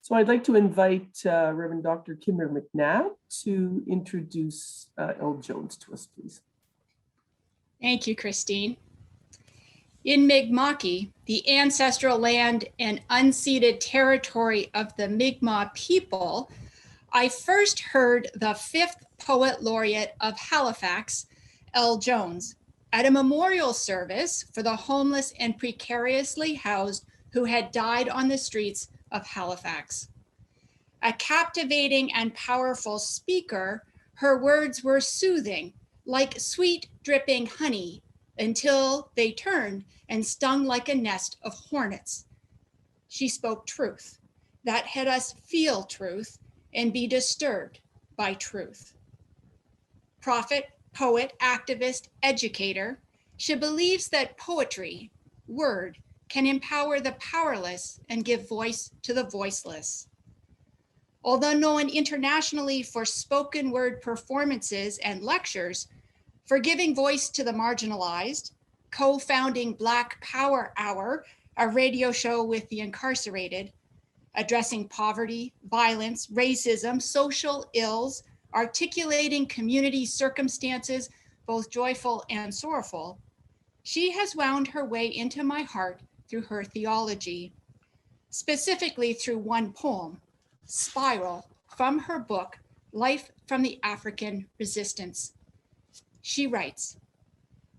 So I'd like to invite Reverend Dr. Kimber McNabb to introduce L. Jones to us, please. Thank you, Christine. In Mi'kma'ki, the ancestral land and unceded territory of the Mi'kmaq people, I first heard the 5th Poet Laureate of Halifax, L. Jones, at a memorial service for the homeless and precariously housed who had died on the streets of Halifax. A captivating and powerful speaker, her words were soothing, like sweet dripping honey, until they turned and stung like a nest of hornets. She spoke truth that had us feel truth and be disturbed by truth. Prophet, poet, activist, educator, she believes that poetry, word, can empower the powerless and give voice to the voiceless. Although known internationally for spoken word performances and lectures, for giving voice to the marginalized, co-founding Black Power Hour, a radio show with the incarcerated, addressing poverty, violence, racism, social ills, articulating community circumstances, both joyful and sorrowful, she has wound her way into my heart through her theology, specifically through one poem, Spiral, from her book, Life from the African Resistance. She writes,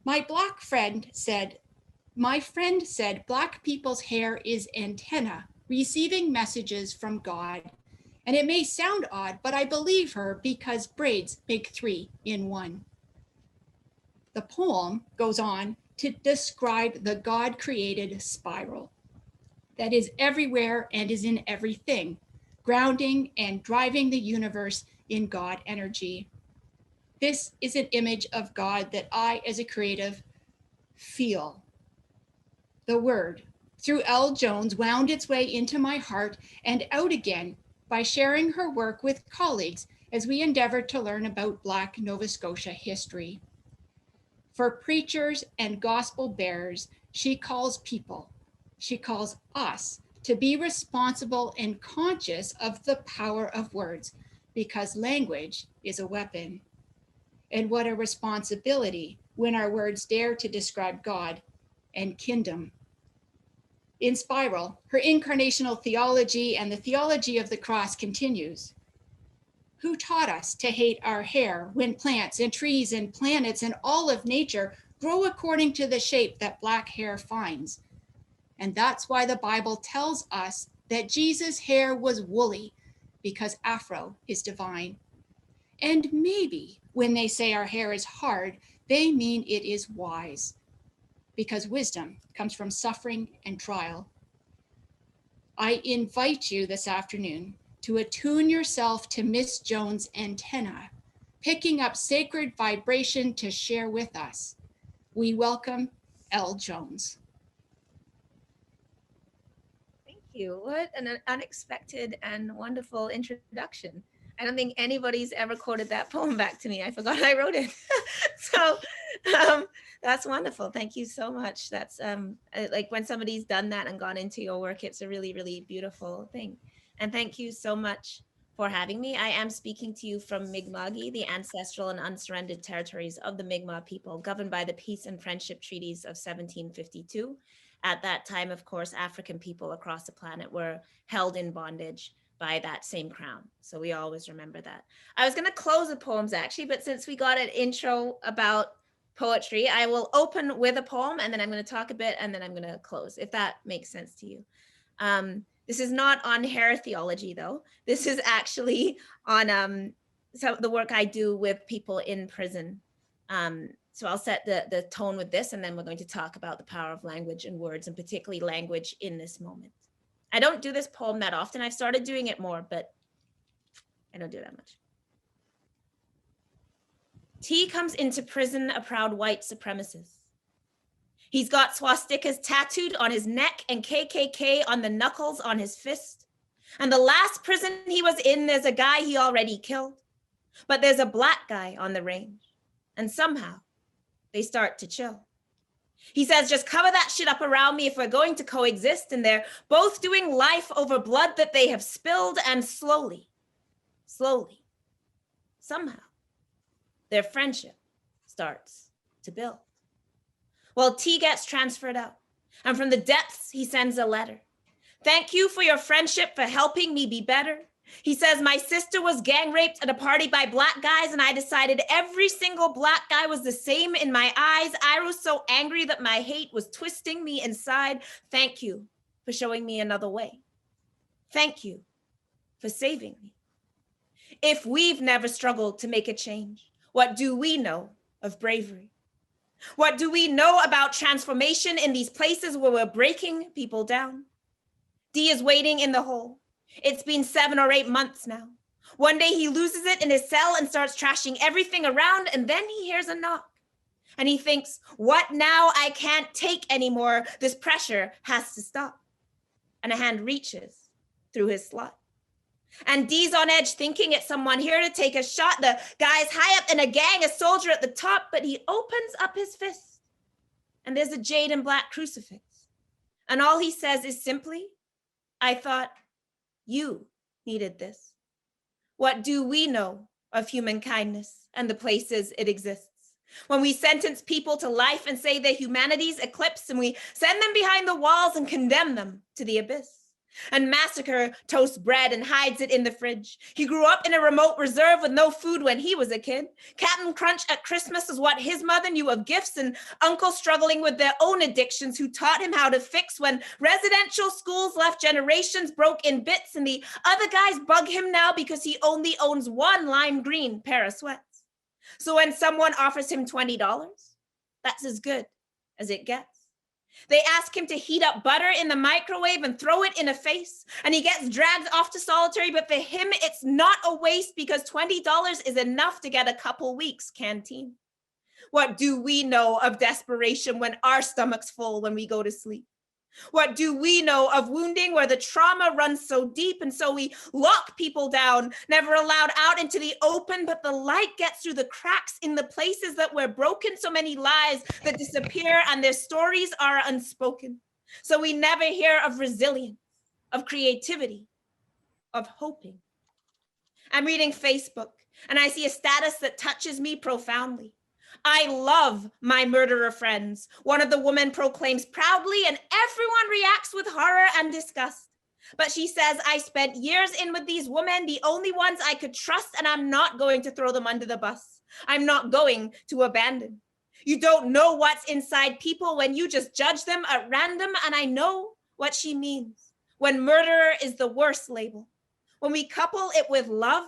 my friend said Black people's hair is antenna, receiving messages from God. And it may sound odd, but I believe her because braids make 3 in 1. The poem goes on to describe the God-created spiral that is everywhere and is in everything, grounding and driving the universe in God energy. This is an image of God that I, as a creative, feel. The word, through L. Jones, wound its way into my heart and out again by sharing her work with colleagues as we endeavored to learn about Black Nova Scotia history. For preachers and gospel bearers, she calls people, she calls us to be responsible and conscious of the power of words, because language is a weapon. And what a responsibility when our words dare to describe God and kingdom. In Spiral, her incarnational theology and the theology of the cross continues. Who taught us to hate our hair when plants and trees and planets and all of nature grow according to the shape that Black hair finds? And that's why the Bible tells us that Jesus' hair was woolly, because Afro is divine. And maybe when they say our hair is hard, they mean it is wise, because wisdom comes from suffering and trial. I invite you this afternoon to attune yourself to Miss Jones' antenna, picking up sacred vibration to share with us. We welcome L. Jones. Thank you. What an unexpected and wonderful introduction. I don't think anybody's ever quoted that poem back to me. I forgot I wrote it. So that's wonderful. Thank you so much. That's like when somebody's done that and gone into your work, it's a really, really beautiful thing. And thank you so much for having me. I am speaking to you from Mi'kma'ki, the ancestral and unsurrendered territories of the Mi'kmaq people, governed by the Peace and Friendship Treaties of 1752. At that time, of course, African people across the planet were held in bondage by that same crown. So we always remember that. I was going to close the poems actually, but since we got an intro about poetry, I will open with a poem and then I'm going to talk a bit and then I'm going to close, if that makes sense to you. This is not on hair theology though. This is actually on some of the work I do with people in prison. So I'll set the tone with this and then we're going to talk about the power of language and words, and particularly language in this moment. I don't do this poem that often. I've started doing it more, but I don't do that much. T comes into prison a proud white supremacist. He's got swastikas tattooed on his neck and KKK on the knuckles on his fist. And the last prison he was in, there's a guy he already killed, but there's a Black guy on the range. And somehow they start to chill. He says, just cover that shit up around me if we're going to coexist. And they're both doing life over blood that they have spilled, and slowly, somehow, their friendship starts to build. Well, T gets transferred out, and from the depths, he sends a letter. Thank you for your friendship, for helping me be better. He says, my sister was gang raped at a party by Black guys, and I decided every single Black guy was the same in my eyes. I was so angry that my hate was twisting me inside. Thank you for showing me another way. Thank you for saving me. If we've never struggled to make a change, what do we know of bravery? What do we know about transformation in these places where we're breaking people down? D is waiting in the hole. It's been 7 or 8 months now. One day he loses it in his cell and starts trashing everything around, and then he hears a knock. And he thinks, what now? I can't take anymore. This pressure has to stop. And a hand reaches through his slot. And D's on edge, thinking it's someone here to take a shot. The guy's high up in a gang, a soldier at the top, but he opens up his fist. And there's a jade and black crucifix. And all he says is simply, I thought you needed this. What do we know of human kindness and the places it exists? When we sentence people to life and say their humanity's eclipsed, and we send them behind the walls and condemn them to the abyss. And Massacre toasts bread and hides it in the fridge. He grew up in a remote reserve with no food when he was a kid. Captain Crunch at Christmas is what his mother knew of gifts, and uncles struggling with their own addictions who taught him how to fix when residential schools left generations broke in bits, and the other guys bug him now because he only owns one lime green pair of sweats. So when someone offers him $20, that's as good as it gets. They ask him to heat up butter in the microwave and throw it in a face, and he gets dragged off to solitary, but for him, it's not a waste because $20 is enough to get a couple weeks canteen. What do we know of desperation when our stomach's full when we go to sleep? What do we know of wounding where the trauma runs so deep, and so we lock people down, never allowed out into the open, but the light gets through the cracks in the places that we're broken, so many lives that disappear and their stories are unspoken. So we never hear of resilience, of creativity, of hoping. I'm reading Facebook and I see a status that touches me profoundly. I love my murderer friends, one of the women proclaims proudly, and everyone reacts with horror and disgust. But she says, I spent years in with these women, the only ones I could trust, and I'm not going to throw them under the bus. I'm not going to abandon. You don't know what's inside people when you just judge them at random, and I know what she means. When murderer is the worst label. When we couple it with love,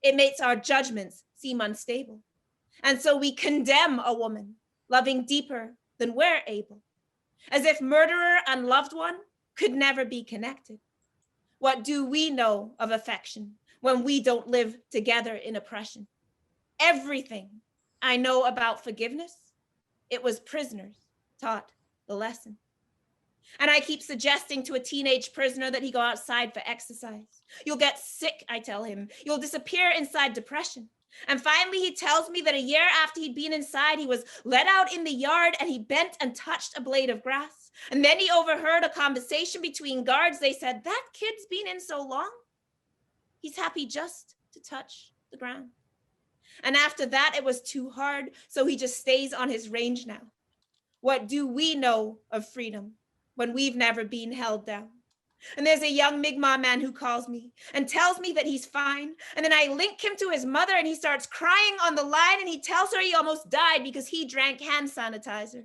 it makes our judgments seem unstable. And so we condemn a woman, loving deeper than we're able, as if murderer and loved one could never be connected. What do we know of affection when we don't live together in oppression? Everything I know about forgiveness, it was prisoners taught the lesson. And I keep suggesting to a teenage prisoner that he go outside for exercise. You'll get sick, I tell him. You'll disappear inside depression. And finally, he tells me that a year after he'd been inside, he was let out in the yard and he bent and touched a blade of grass. And then he overheard a conversation between guards. They said, that kid's been in so long, he's happy just to touch the ground. And after that, it was too hard, so he just stays on his range now. What do we know of freedom when we've never been held down? And there's a young Mi'kmaq man who calls me and tells me that he's fine. And then I link him to his mother and he starts crying on the line and he tells her he almost died because he drank hand sanitizer.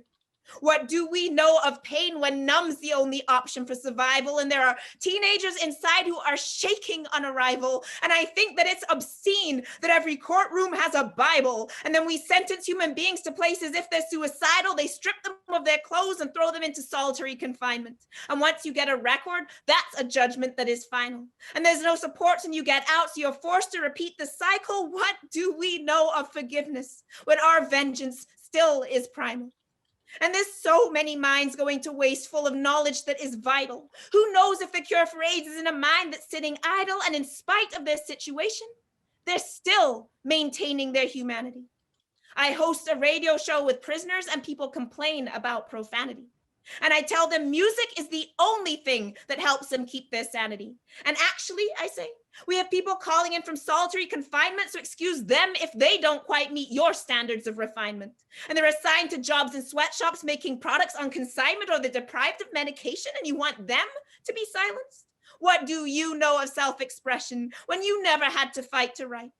What do we know of pain when numb's the only option for survival? And there are teenagers inside who are shaking on arrival. And I think that it's obscene that every courtroom has a Bible. And then we sentence human beings to places if they're suicidal, they strip them of their clothes and throw them into solitary confinement. And once you get a record, that's a judgment that is final. And there's no supports when you get out, so you're forced to repeat the cycle. What do we know of forgiveness when our vengeance still is primal? And there's so many minds going to waste full of knowledge that is vital. Who knows if the cure for AIDS is in a mind that's sitting idle, and in spite of their situation, they're still maintaining their humanity. I host a radio show with prisoners and people complain about profanity. And I tell them music is the only thing that helps them keep their sanity. And actually, I say, we have people calling in from solitary confinement, so excuse them if they don't quite meet your standards of refinement. And they're assigned to jobs in sweatshops making products on consignment, or they're deprived of medication and you want them to be silenced? What do you know of self-expression when you never had to fight to write?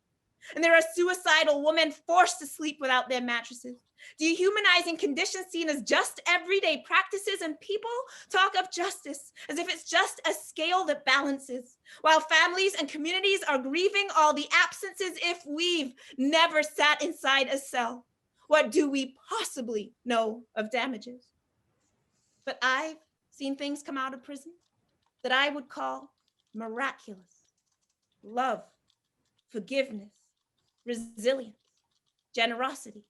And there are suicidal women forced to sleep without their mattresses. Dehumanizing conditions seen as just everyday practices, and people talk of justice as if it's just a scale that balances, while families and communities are grieving all the absences if we've never sat inside a cell. What do we possibly know of damages? But I've seen things come out of prison that I would call miraculous. Love, forgiveness, resilience, generosity,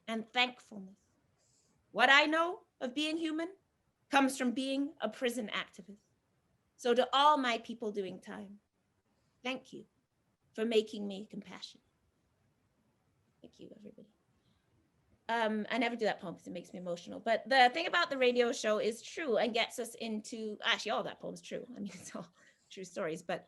and thankfulness. What I know of being human comes from being a prison activist. So to all my people doing time, thank you for making me compassionate. Thank you, everybody. I never do that poem because it makes me emotional, but the thing about the radio show is true and gets us into, actually all that poem's true. I mean, it's all true stories, but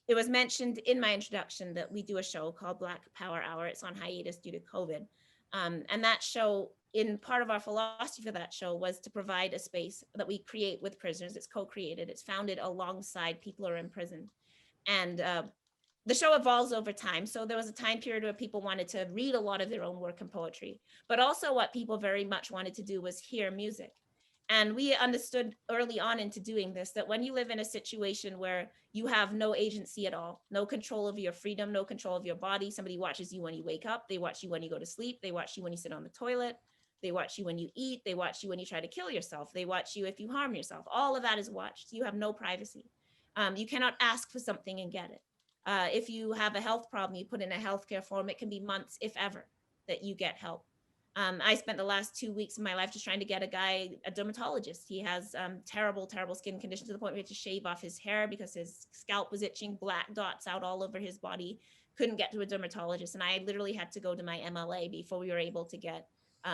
it was mentioned in my introduction that we do a show called Black Power Hour. It's on hiatus due to COVID. And that show, in part of our philosophy for that show, was to provide a space that we create with prisoners. It's co-created, it's founded alongside people who are in prison. And the show evolves over time. So there was a time period where people wanted to read a lot of their own work and poetry, but also what people very much wanted to do was hear music. And we understood early on into doing this, that when you live in a situation where you have no agency at all, no control over your freedom, no control of your body, somebody watches you when you wake up, they watch you when you go to sleep, they watch you when you sit on the toilet, they watch you when you eat, they watch you when you try to kill yourself, they watch you if you harm yourself. All of that is watched. You have no privacy. You cannot ask for something and get it. If you have a health problem, you put in a healthcare form, it can be months, if ever, that you get help. I spent the last 2 weeks of my life just trying to get a guy, a dermatologist. He has terrible, terrible skin conditions to the point where he had to shave off his hair because his scalp was itching, black dots out all over his body, couldn't get to a dermatologist. And I literally had to go to my MLA before we were able to get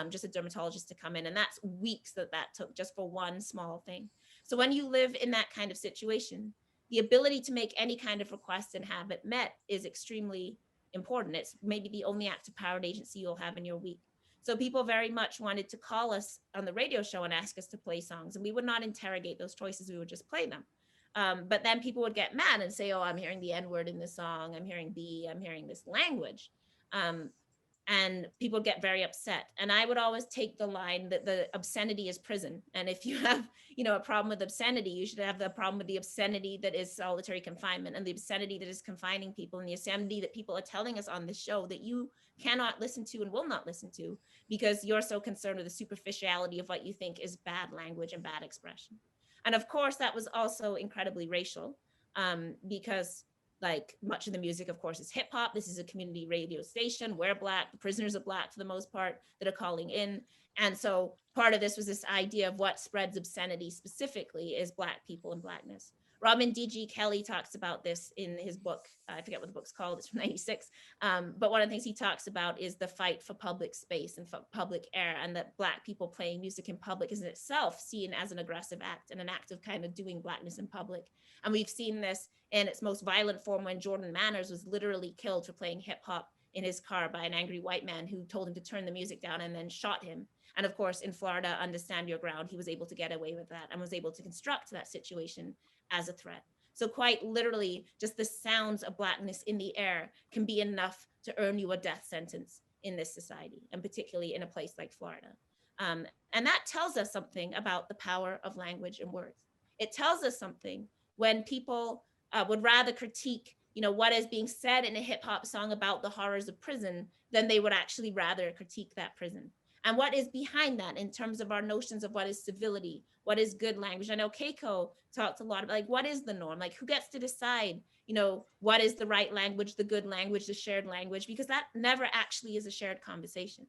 just a dermatologist to come in. And that's weeks that took just for one small thing. So when you live in that kind of situation, the ability to make any kind of request and have it met is extremely important. It's maybe the only act of power and agency you'll have in your week. So people very much wanted to call us on the radio show and ask us to play songs, and we would not interrogate those choices, we would just play them. But then people would get mad and say, oh, I'm hearing the N-word in this song, I'm hearing I'm hearing this language. And people get very upset. And I would always take the line that the obscenity is prison. And if you have, a problem with obscenity, you should have the problem with the obscenity that is solitary confinement, and the obscenity that is confining people, and the obscenity that people are telling us on this show that you cannot listen to and will not listen to because you're so concerned with the superficiality of what you think is bad language and bad expression. And of course, that was also incredibly racial because like much of the music, of course, is hip hop. This is a community radio station. We're Black, the prisoners are Black for the most part that are calling in. And so part of this was this idea of what spreads obscenity specifically is Black people and Blackness. Robin D.G. Kelly talks about this in his book. I forget what the book's called, it's from '96. But one of the things he talks about is the fight for public space and for public air, and that Black people playing music in public is in itself seen as an aggressive act and an act of kind of doing Blackness in public. And we've seen this in its most violent form when Jordan Manners was literally killed for playing hip hop in his car by an angry white man who told him to turn the music down and then shot him. And of course, in Florida, under Stand Your Ground, he was able to get away with that and was able to construct that situation as a threat. So quite literally, just the sounds of Blackness in the air can be enough to earn you a death sentence in this society, and particularly in a place like Florida. And that tells us something about the power of language and words. It tells us something when people would rather critique, what is being said in a hip hop song about the horrors of prison than they would actually rather critique that prison. And what is behind that in terms of our notions of what is civility, what is good language. I know Keiko talked a lot about like, what is the norm? Like who gets to decide, what is the right language, the good language, the shared language, because that never actually is a shared conversation.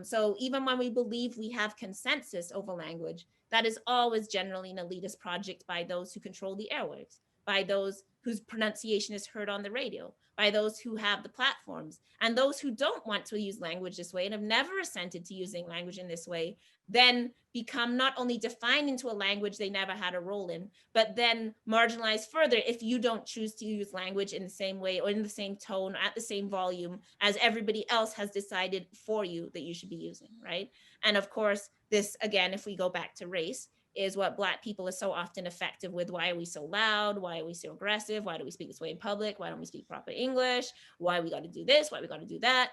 So even when we believe we have consensus over language, that is always generally an elitist project by those who control the airwaves, by those whose pronunciation is heard on the radio, by those who have the platforms. And those who don't want to use language this way and have never assented to using language in this way, then become not only defined into a language they never had a role in, but then marginalized further if you don't choose to use language in the same way or in the same tone, at the same volume as everybody else has decided for you that you should be using, right? And of course, this, again, if we go back to race, is what Black people are so often effective with. Why are we so loud? Why are we so aggressive? Why do we speak this way in public? Why don't we speak proper English? Why we got to do this? Why we got to do that?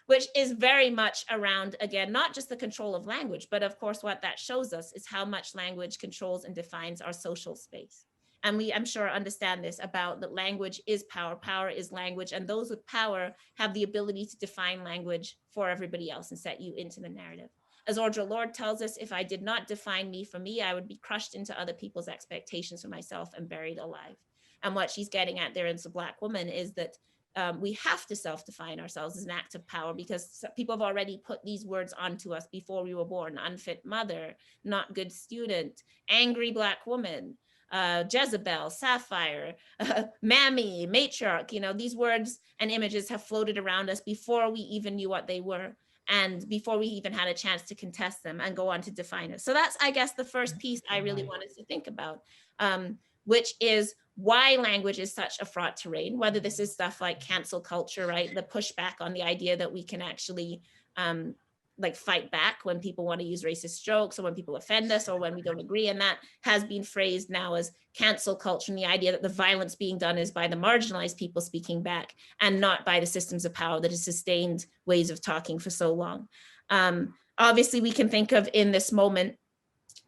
Which is very much around, again, not just the control of language, but of course, what that shows us is how much language controls and defines our social space. And we, I'm sure, understand this about that language is power, power is language, and those with power have the ability to define language for everybody else and set you into the narrative. As Audre Lorde tells us, if I did not define me for me, I would be crushed into other people's expectations for myself and buried alive. And what she's getting at there as a Black woman is that we have to self-define ourselves as an act of power, because people have already put these words onto us before we were born: unfit mother, not good student, angry Black woman, Jezebel, Sapphire, Mammy, matriarch. These words and images have floated around us before we even knew what they were, and before we even had a chance to contest them and go on to define it. So that's, I guess, the first piece I really wanted to think about, which is why language is such a fraught terrain, whether this is stuff like cancel culture, right? The pushback on the idea that we can actually fight back when people want to use racist jokes, or when people offend us, or when we don't agree. And that has been phrased now as cancel culture, and the idea that the violence being done is by the marginalized people speaking back and not by the systems of power that has sustained ways of talking for so long. Obviously, we can think of in this moment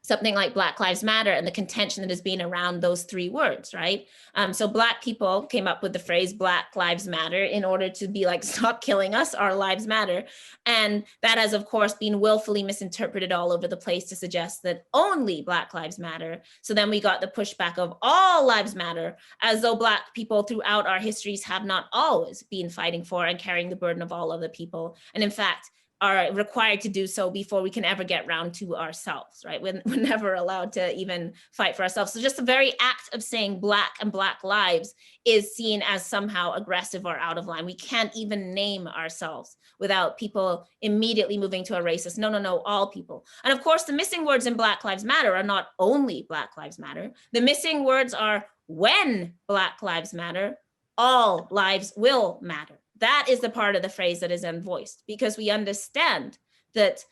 something like Black Lives Matter and the contention that has been around those three words, right? So Black people came up with the phrase Black Lives Matter in order to be like, stop killing us, our lives matter. And that has, of course, been willfully misinterpreted all over the place to suggest that only Black lives matter. So then we got the pushback of all lives matter, as though Black people throughout our histories have not always been fighting for and carrying the burden of all other people. And in fact, are required to do so before we can ever get round to ourselves, right? We're never allowed to even fight for ourselves. So just the very act of saying Black and Black lives is seen as somehow aggressive or out of line. We can't even name ourselves without people immediately moving to a racist, no, all people. And of course, the missing words in Black Lives Matter are not only Black Lives Matter. The missing words are when Black lives matter, all lives will matter. That is the part of the phrase that is unvoiced, because we understand that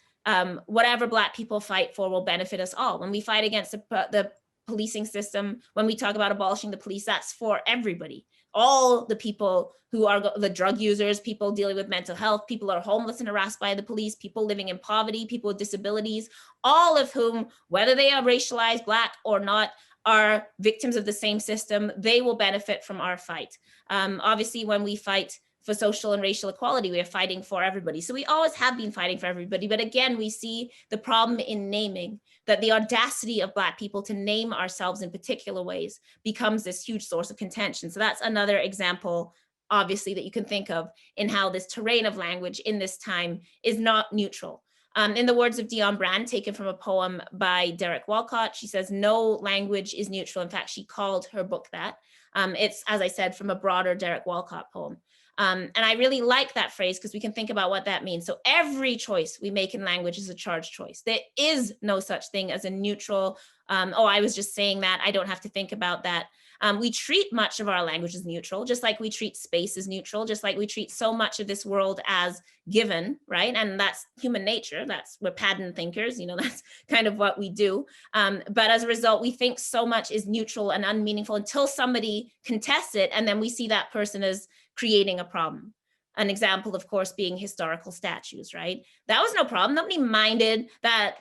whatever Black people fight for will benefit us all. When we fight against the policing system, when we talk about abolishing the police, that's for everybody. All the people who are the drug users, people dealing with mental health, people who are homeless and harassed by the police, people living in poverty, people with disabilities, all of whom, whether they are racialized, Black or not, are victims of the same system. They will benefit from our fight. Obviously, when we fight for social and racial equality, we are fighting for everybody. So we always have been fighting for everybody. But again, we see the problem in naming, that the audacity of Black people to name ourselves in particular ways becomes this huge source of contention. So that's another example, obviously, that you can think of in how this terrain of language in this time is not neutral. In the words of Dion Brand, taken from a poem by Derek Walcott, she says, no language is neutral. In fact, she called her book that. It's, as I said, from a broader Derek Walcott poem. And I really like that phrase because we can think about what that means. So every choice we make in language is a charged choice. There is no such thing as a neutral, I was just saying that, I don't have to think about that. We treat much of our language as neutral, just like we treat space as neutral, just like we treat so much of this world as given, right? And that's human nature. We're pattern thinkers, that's kind of what we do. But as a result, we think so much is neutral and unmeaningful until somebody contests it. And then we see that person as creating a problem. An example, of course, being historical statues, right? That was no problem. Nobody minded that,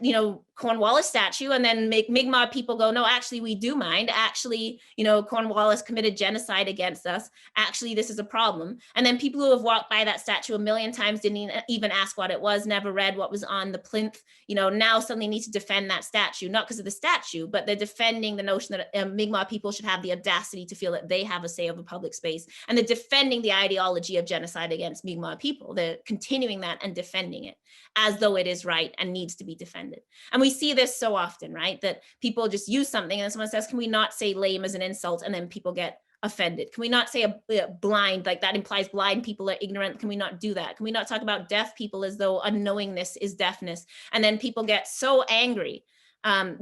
Cornwallis statue, and then make Mi'kmaq people go, no, actually, we do mind. Actually, Cornwallis committed genocide against us. Actually, this is a problem. And then people who have walked by that statue a million times didn't even ask what it was, never read what was on the plinth, now suddenly need to defend that statue, not because of the statue, but they're defending the notion that Mi'kmaq people should have the audacity to feel that they have a say over public space. And they're defending the ideology of genocide against against Mi'kmaq people. They're continuing that and defending it as though it is right and needs to be defended. And we see this so often, right? That people just use something and someone says, can we not say lame as an insult? And then people get offended. Can we not say a blind, like that implies blind people are ignorant? Can we not do that? Can we not talk about deaf people as though unknowingness is deafness? And then people get so angry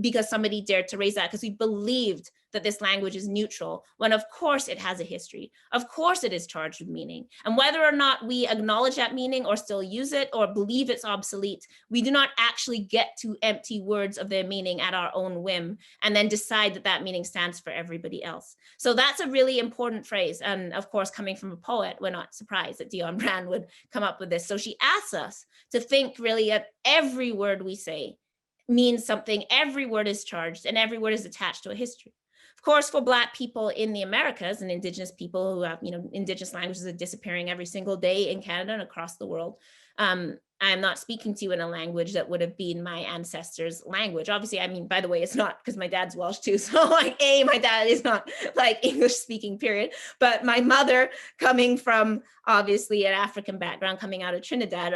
because somebody dared to raise that, because we believed that this language is neutral, when of course it has a history. Of course it is charged with meaning. And whether or not we acknowledge that meaning or still use it or believe it's obsolete, we do not actually get to empty words of their meaning at our own whim and then decide that that meaning stands for everybody else. So that's a really important phrase. And of course, coming from a poet, we're not surprised that Dionne Brand would come up with this. So she asks us to think really at every word we say means something, every word is charged, and every word is attached to a history. Of course, for Black people in the Americas and Indigenous people who have, Indigenous languages are disappearing every single day in Canada and across the world. I'm not speaking to you in a language that would have been my ancestors' language. Obviously, I mean, by the way, it's not, because my dad's Welsh too. So like, my dad is not like English speaking, period. But my mother, coming from obviously an African background, coming out of Trinidad,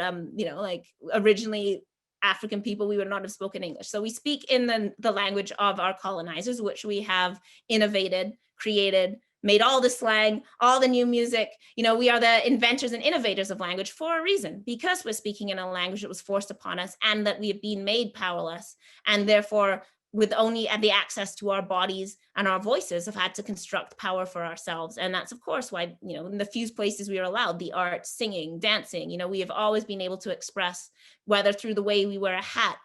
like originally African people, we would not have spoken English. So we speak in the language of our colonizers, which we have innovated, created, made all the slang, all the new music. We are the inventors and innovators of language for a reason, because we're speaking in a language that was forced upon us and that we have been made powerless. And therefore, with only the access to our bodies and our voices, have had to construct power for ourselves. And that's, of course, why, in the few places we are allowed, the arts, singing, dancing, we have always been able to express, whether through the way we wear a hat,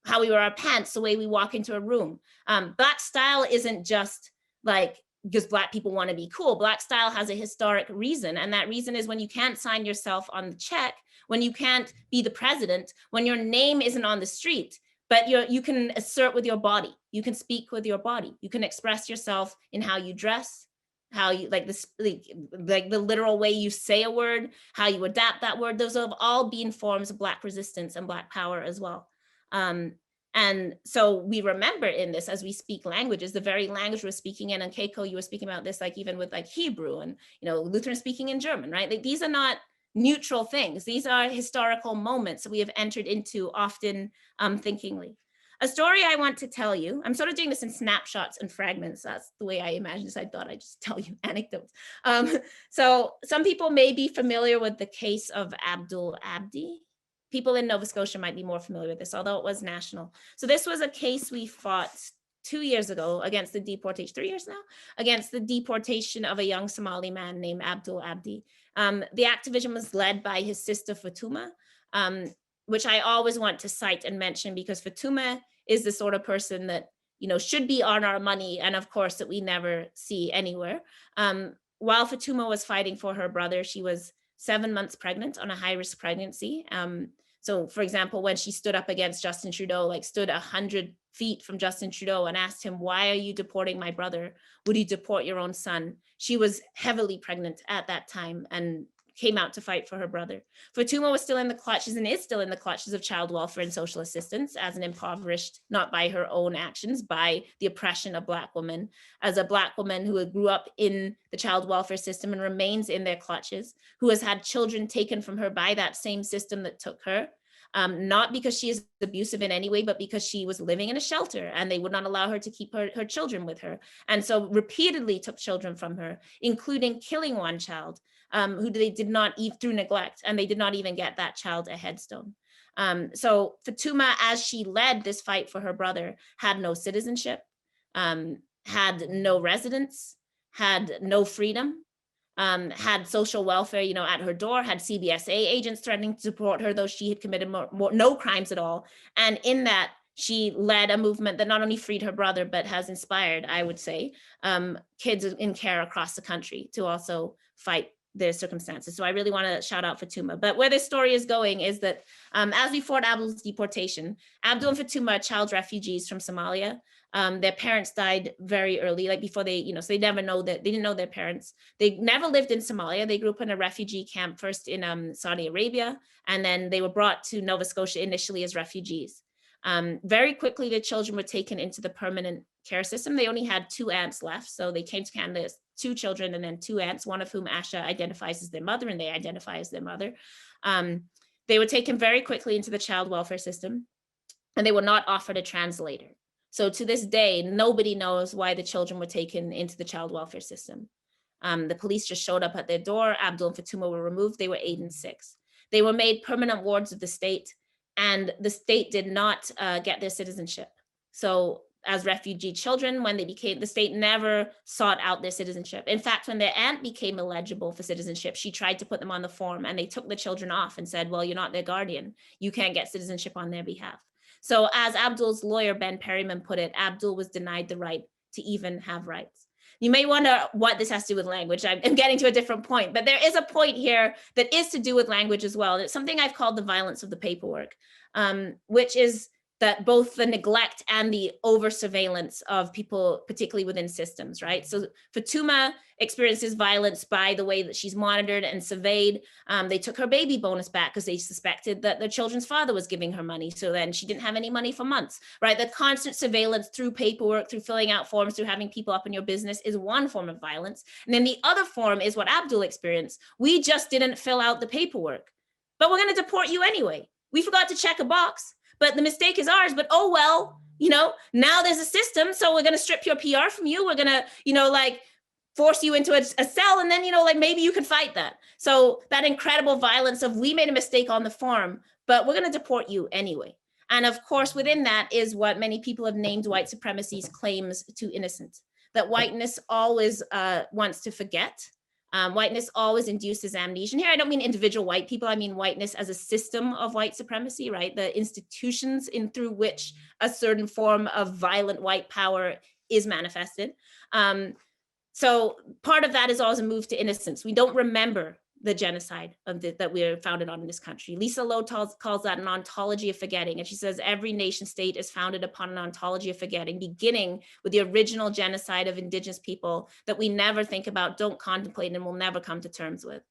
how we wear our pants, the way we walk into a room. Black style isn't just like because Black people want to be cool. Black style has a historic reason. And that reason is when you can't sign yourself on the check, when you can't be the president, when your name isn't on the street, but you can assert with your body. You can speak with your body. You can express yourself in how you dress, how you like the literal way you say a word, how you adapt that word. Those have all been forms of Black resistance and Black power as well. And so we remember in this, as we speak languages, the very language we're speaking in, and Keiko, you were speaking about this, like even with like Hebrew and, Lutheran speaking in German, right? Like these are not neutral things. These are historical moments that we have entered into often thinkingly. A story I want to tell you, I'm sort of doing this in snapshots and fragments. That's the way I imagined this. I thought I'd just tell you anecdotes. So some people may be familiar with the case of Abdul Abdi. People in Nova Scotia might be more familiar with this, although it was national. So this was a case we fought 2 years ago against the deportation, 3 years now, against the deportation of a young Somali man named Abdul Abdi. The activism was led by his sister Fatuma, which I always want to cite and mention because Fatuma is the sort of person that, should be on our money, and of course that we never see anywhere. While Fatuma was fighting for her brother, she was 7 months pregnant on a high-risk pregnancy. So for example, when she stood up against Justin Trudeau, like stood 100 feet from Justin Trudeau and asked him, why are you deporting my brother? Would you deport your own son? She was heavily pregnant at that time and came out to fight for her brother. Fatuma was still in the clutches and is still in the clutches of child welfare and social assistance as an impoverished, not by her own actions, by the oppression of Black women, as a Black woman who grew up in the child welfare system and remains in their clutches, who has had children taken from her by that same system that took her. Not because she is abusive in any way, but because she was living in a shelter and they would not allow her to keep her children with her. And so repeatedly took children from her, including killing one child who they did not eat through neglect, and they did not even get that child a headstone. So Fatuma, as she led this fight for her brother, had no citizenship, had no residence, had no freedom. Had social welfare, at her door, had CBSA agents threatening to deport her, though she had committed no crimes at all. And in that, she led a movement that not only freed her brother, but has inspired, I would say, kids in care across the country to also fight their circumstances. So I really want to shout out Fatuma. But where this story is going is that as we fought Abdul's deportation, Abdul and Fatuma are child refugees from Somalia. Their parents died very early, like before they, so they never know that they didn't know their parents. They never lived in Somalia. They grew up in a refugee camp, first in Saudi Arabia, and then they were brought to Nova Scotia initially as refugees. Very quickly, the children were taken into the permanent care system. They only had 2 aunts left. So they came to Canada as 2 children and then 2 aunts, one of whom Asha identifies as their mother and they identify as their mother. They were taken very quickly into the child welfare system and they were not offered a translator. So to this day, nobody knows why the children were taken into the child welfare system. The police just showed up at their door. Abdul and Fatuma were removed. They were 8 and 6. They were made permanent wards of the state, and the state did not get their citizenship. So as refugee children, when they became, the state never sought out their citizenship. In fact, when their aunt became eligible for citizenship, she tried to put them on the form and they took the children off and said, well, you're not their guardian. You can't get citizenship on their behalf. So as Abdul's lawyer, Ben Perryman, put it, Abdul was denied the right to even have rights. You may wonder what this has to do with language. I'm getting to a different point, but there is a point here that is to do with language as well. It's something I've called the violence of the paperwork, which is that both the neglect and the over surveillance of people, particularly within systems, right? So Fatuma experiences violence by the way that she's monitored and surveyed. They took her baby bonus back because they suspected that the children's father was giving her money. So then she didn't have any money for months, right? The constant surveillance through paperwork, through filling out forms, through having people up in your business is one form of violence. And then the other form is what Abdul experienced. We just didn't fill out the paperwork, but we're going to deport you anyway. We forgot to check a box. But the mistake is ours, but oh, well, now there's a system. So we're going to strip your PR from you. We're going to, force you into a cell. And then, maybe you could fight that. So that incredible violence of we made a mistake on the form, but we're going to deport you anyway. And of course, within that is what many people have named white supremacy's claims to innocence, that whiteness always wants to forget. Whiteness always induces amnesia. And here I don't mean individual white people, I mean whiteness as a system of white supremacy, right? The institutions through which a certain form of violent white power is manifested. So part of that is always a move to innocence. We don't remember the genocide that we are founded on in this country. Lisa Lowe calls that an ontology of forgetting. And she says every nation state is founded upon an ontology of forgetting, beginning with the original genocide of Indigenous people that we never think about, don't contemplate, and will never come to terms with.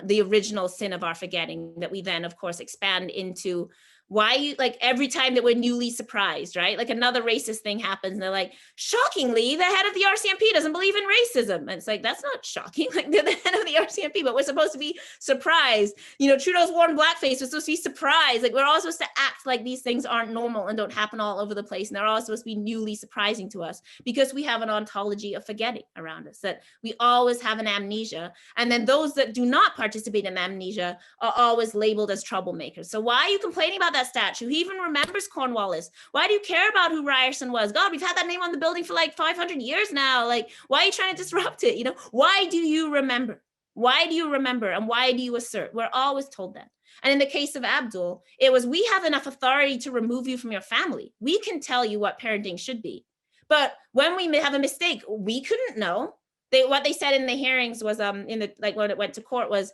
The original sin of our forgetting that we then, of course, expand into why, every time that we're newly surprised, right? Like another racist thing happens and they're like, shockingly, the head of the RCMP doesn't believe in racism. And it's like, that's not shocking. Like they're the head of the RCMP, but we're supposed to be surprised. Trudeau's worn blackface, we're supposed to be surprised. Like we're all supposed to act like these things aren't normal and don't happen all over the place. And they're all supposed to be newly surprising to us because we have an ontology of forgetting around us, that we always have an amnesia. And then those that do not participate in amnesia are always labeled as troublemakers. So why are you complaining about that statue? He even remembers Cornwallis. Why do you care about who Ryerson was? God, we've had that name on the building for 500 years now. Why are you trying to disrupt it? Why do you remember? Why do you remember? And why do you assert? We're always told that. And in the case of Abdul, it was, we have enough authority to remove you from your family. We can tell you what parenting should be. But when we have a mistake, we couldn't know. What they said in the hearings was, when it went to court was,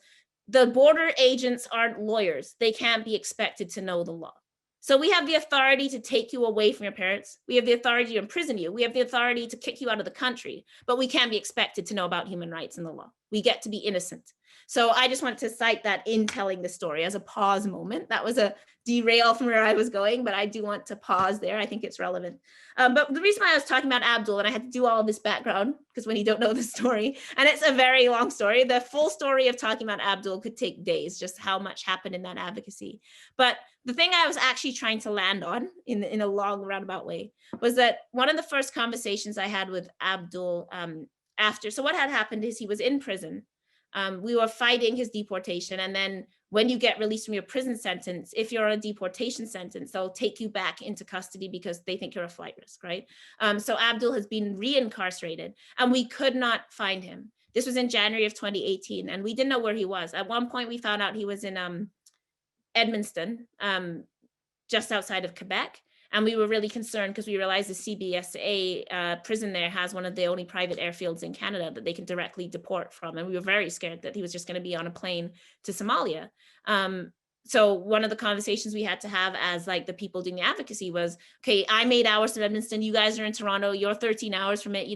the border agents aren't lawyers. They can't be expected to know the law. So we have the authority to take you away from your parents. We have the authority to imprison you. We have the authority to kick you out of the country, but we can't be expected to know about human rights and the law. We get to be innocent. So I just want to cite that in telling the story as a pause moment. That was a derail from where I was going, but I do want to pause there. I think it's relevant. But the reason why I was talking about Abdul, and I had to do all of this background, because when you don't know the story, and it's a very long story, the full story of talking about Abdul could take days, just how much happened in that advocacy. But the thing I was actually trying to land on in a long roundabout way was that one of the first conversations I had with Abdul so what had happened is he was in prison. We were fighting his deportation. And then when you get released from your prison sentence, if you're on a deportation sentence, they'll take you back into custody because they think you're a flight risk, right? So Abdul has been re-incarcerated and we could not find him. This was in January of 2018 and we didn't know where he was. At one point we found out he was in Edmundston, just outside of Quebec. And we were really concerned because we realized the CBSA prison there has one of the only private airfields in Canada that they can directly deport from. And we were very scared that he was just going to be on a plane to Somalia. So one of the conversations we had to have as the people doing the advocacy was, okay, I 8 hours to Edmundston, you guys are in Toronto, you're 13 hours from it.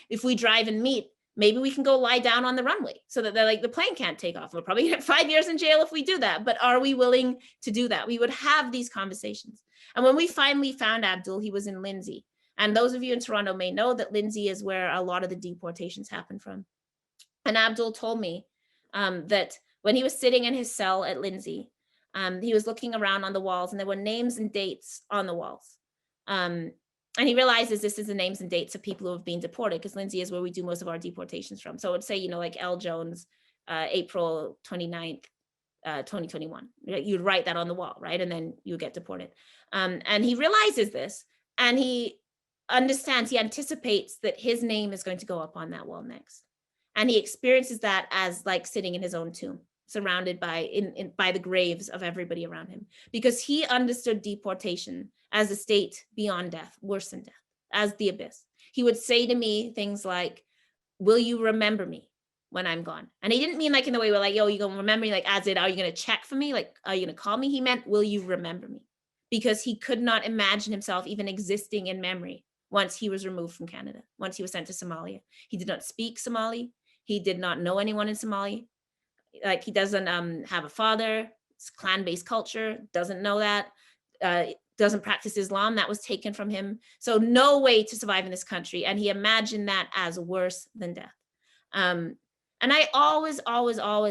If we drive and meet, maybe we can go lie down on the runway so that like the plane can't take off. We'll probably get 5 years in jail if we do that, but are we willing to do that? We would have these conversations. And when we finally found Abdul, he was in Lindsay. And those of you in Toronto may know that Lindsay is where a lot of the deportations happen from. And Abdul told me that when he was sitting in his cell at Lindsay, he was looking around on the walls and there were names and dates on the walls. And he realizes this is the names and dates of people who have been deported, because Lindsay is where we do most of our deportations from. So it would say, you know, like L. Jones, April 29th, 2021. You'd write that on the wall, right? And then you get deported. And he realizes this, and he understands, he anticipates that his name is going to go up on that wall next. And he experiences that as like sitting in his own tomb, surrounded by by the graves of everybody around him, because he understood deportation as a state beyond death, worse than death, as the abyss. He would say to me things like, will you remember me when I'm gone? And he didn't mean like in the way where like, yo, you gonna remember me, like as in, are you gonna check for me? Like, are you gonna call me? He meant, will you remember me? Because he could not imagine himself even existing in memory once he was removed from Canada, once he was sent to Somalia. He did not speak Somali. He did not know anyone in Somalia. Like he doesn't have a father. It's clan-based culture, doesn't know that. Doesn't practice Islam, that was taken from him. So no way to survive in this country. And he imagined that as worse than death. And I always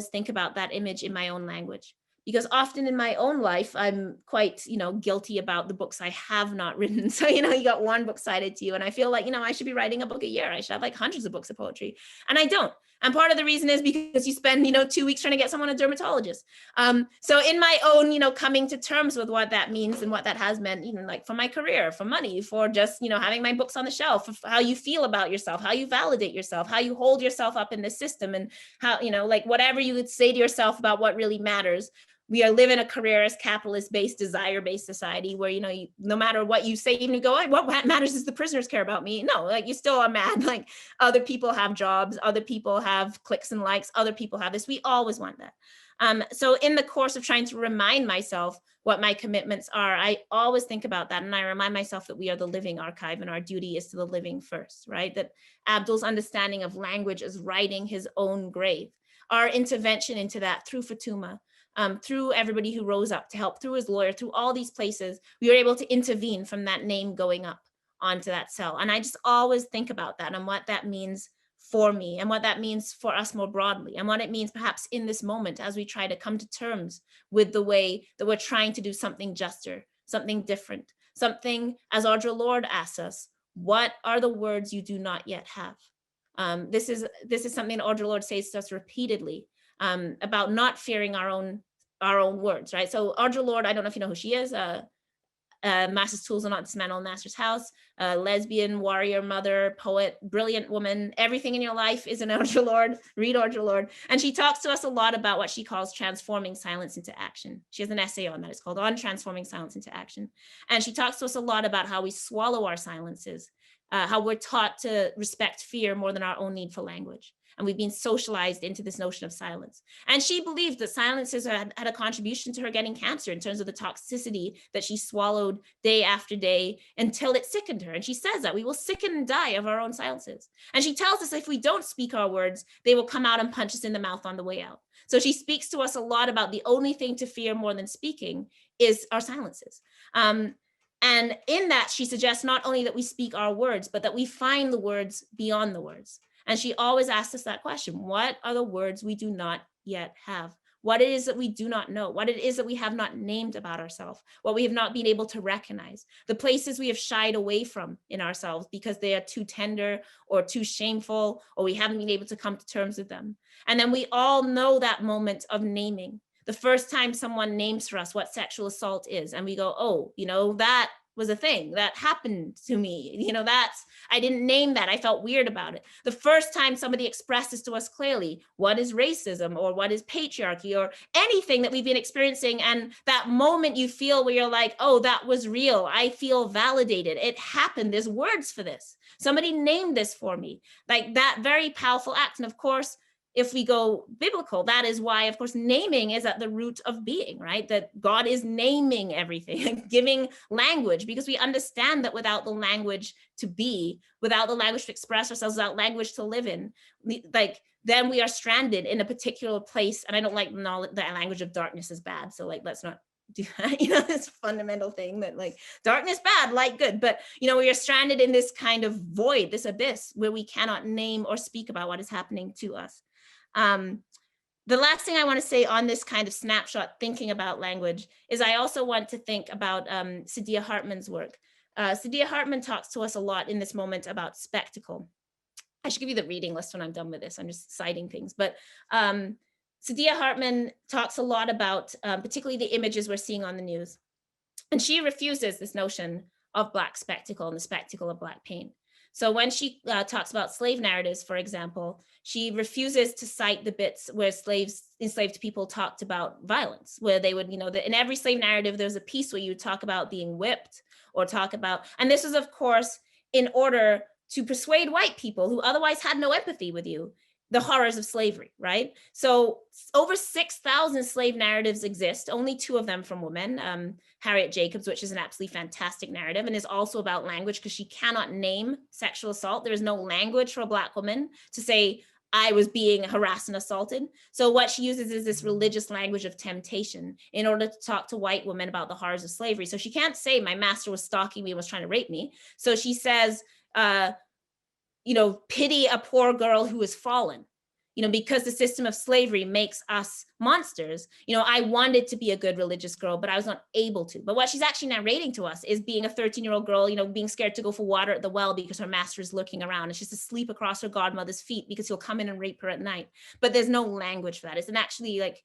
think about that image in my own language, because often in my own life, I'm quite, you know, guilty about the books I have not written. So, you know, you got one book cited to you and I feel like, you know, I should be writing a book a year. I should have like hundreds of books of poetry, and I don't. And part of the reason is because you spend, you know, 2 weeks trying to get someone a dermatologist. So in my own, you know, coming to terms with what that means and what that has meant, even like for my career, for money, for just, you know, having my books on the shelf, for how you feel about yourself, how you validate yourself, how you hold yourself up in the system, and how, you know, like whatever you would say to yourself about what really matters. We are living a careerist, capitalist-based, desire-based society where, you know, no matter what you say, even you go, what matters is the prisoners care about me. No, like you still are mad. Like other people have jobs, other people have clicks and likes, other people have this. We always want that. So in the course of trying to remind myself what my commitments are, I always think about that. And I remind myself that we are the living archive and our duty is to the living first, right? That Abdul's understanding of language is writing his own grave. Our intervention into that through Fatuma, through everybody who rose up to help, through his lawyer, through all these places, we were able to intervene from that name going up onto that cell. And I just always think about that and what that means for me and what that means for us more broadly, and what it means perhaps in this moment as we try to come to terms with the way that we're trying to do something juster, something different, something, as Audre Lorde asks us, what are the words you do not yet have? This is something Audre Lorde says to us repeatedly, about not fearing our own words, right? So Audre Lorde, I don't know if you know who she is, Master's Tools Will Not Dismantle Master's House, lesbian, warrior, mother, poet, brilliant woman. Everything in your life is an Audre Lorde. Read Audre Lorde. And she talks to us a lot about what she calls transforming silence into action. She has an essay on that. It's called On Transforming Silence into Action. And she talks to us a lot about how we swallow our silences, how we're taught to respect fear more than our own need for language. And we've been socialized into this notion of silence. And she believed that silences had a contribution to her getting cancer in terms of the toxicity that she swallowed day after day until it sickened her. And she says that we will sicken and die of our own silences. And she tells us if we don't speak our words, they will come out and punch us in the mouth on the way out. So she speaks to us a lot about the only thing to fear more than speaking is our silences. And in that, she suggests not only that we speak our words, but that we find the words beyond the words. And she always asks us that question: what are the words we do not yet have? What it is that we do not know, what it is that we have not named about ourselves, what we have not been able to recognize, the places we have shied away from in ourselves because they are too tender or too shameful, or we haven't been able to come to terms with them. And then we all know that moment of naming. The first time someone names for us what sexual assault is, and we go, oh, you know, that was a thing that happened to me. You know, I didn't name that. I felt weird about it. The first time somebody expresses to us clearly what is racism or what is patriarchy or anything that we've been experiencing, and that moment you feel where you're like, oh, that was real. I feel validated. It happened. There's words for this. Somebody named this for me. Like that very powerful act. And of course, if we go biblical, that is why, of course, naming is at the root of being, right? That God is naming everything, giving language, because we understand that without the language to be, without the language to express ourselves, without language to live in, like, then we are stranded in a particular place. And I don't like the language of darkness is bad. So like, let's not do that, you know, this fundamental thing that like darkness bad, light good. But, you know, we are stranded in this kind of void, this abyss where we cannot name or speak about what is happening to us. The last thing I want to say on this kind of snapshot, thinking about language, is I also want to think about Saidiya Hartman's work. Saidiya Hartman talks to us a lot in this moment about spectacle. I should give you the reading list when I'm done with this. I'm just citing things. But Saidiya Hartman talks a lot about particularly the images we're seeing on the news. And she refuses this notion of Black spectacle and the spectacle of Black pain. So when she talks about slave narratives, for example, she refuses to cite the bits where enslaved people talked about violence, where they would, you know, in every slave narrative, there's a piece where you would talk about being whipped or talk about, and this is, of course, in order to persuade white people who otherwise had no empathy with you, the horrors of slavery, right? So over 6,000 slave narratives exist, only 2 of them from women. Harriet Jacobs, which is an absolutely fantastic narrative and is also about language because she cannot name sexual assault. There is no language for a Black woman to say, I was being harassed and assaulted. So what she uses is this religious language of temptation in order to talk to white women about the horrors of slavery. So she can't say my master was stalking me and was trying to rape me. So she says, you know, pity a poor girl who has fallen, you know, because the system of slavery makes us monsters. You know, I wanted to be a good religious girl, but I was not able to. But what she's actually narrating to us is being a 13-year-old girl, you know, being scared to go for water at the well because her master is looking around and she's asleep across her godmother's feet because he'll come in and rape her at night. But there's no language for that. It's an actually like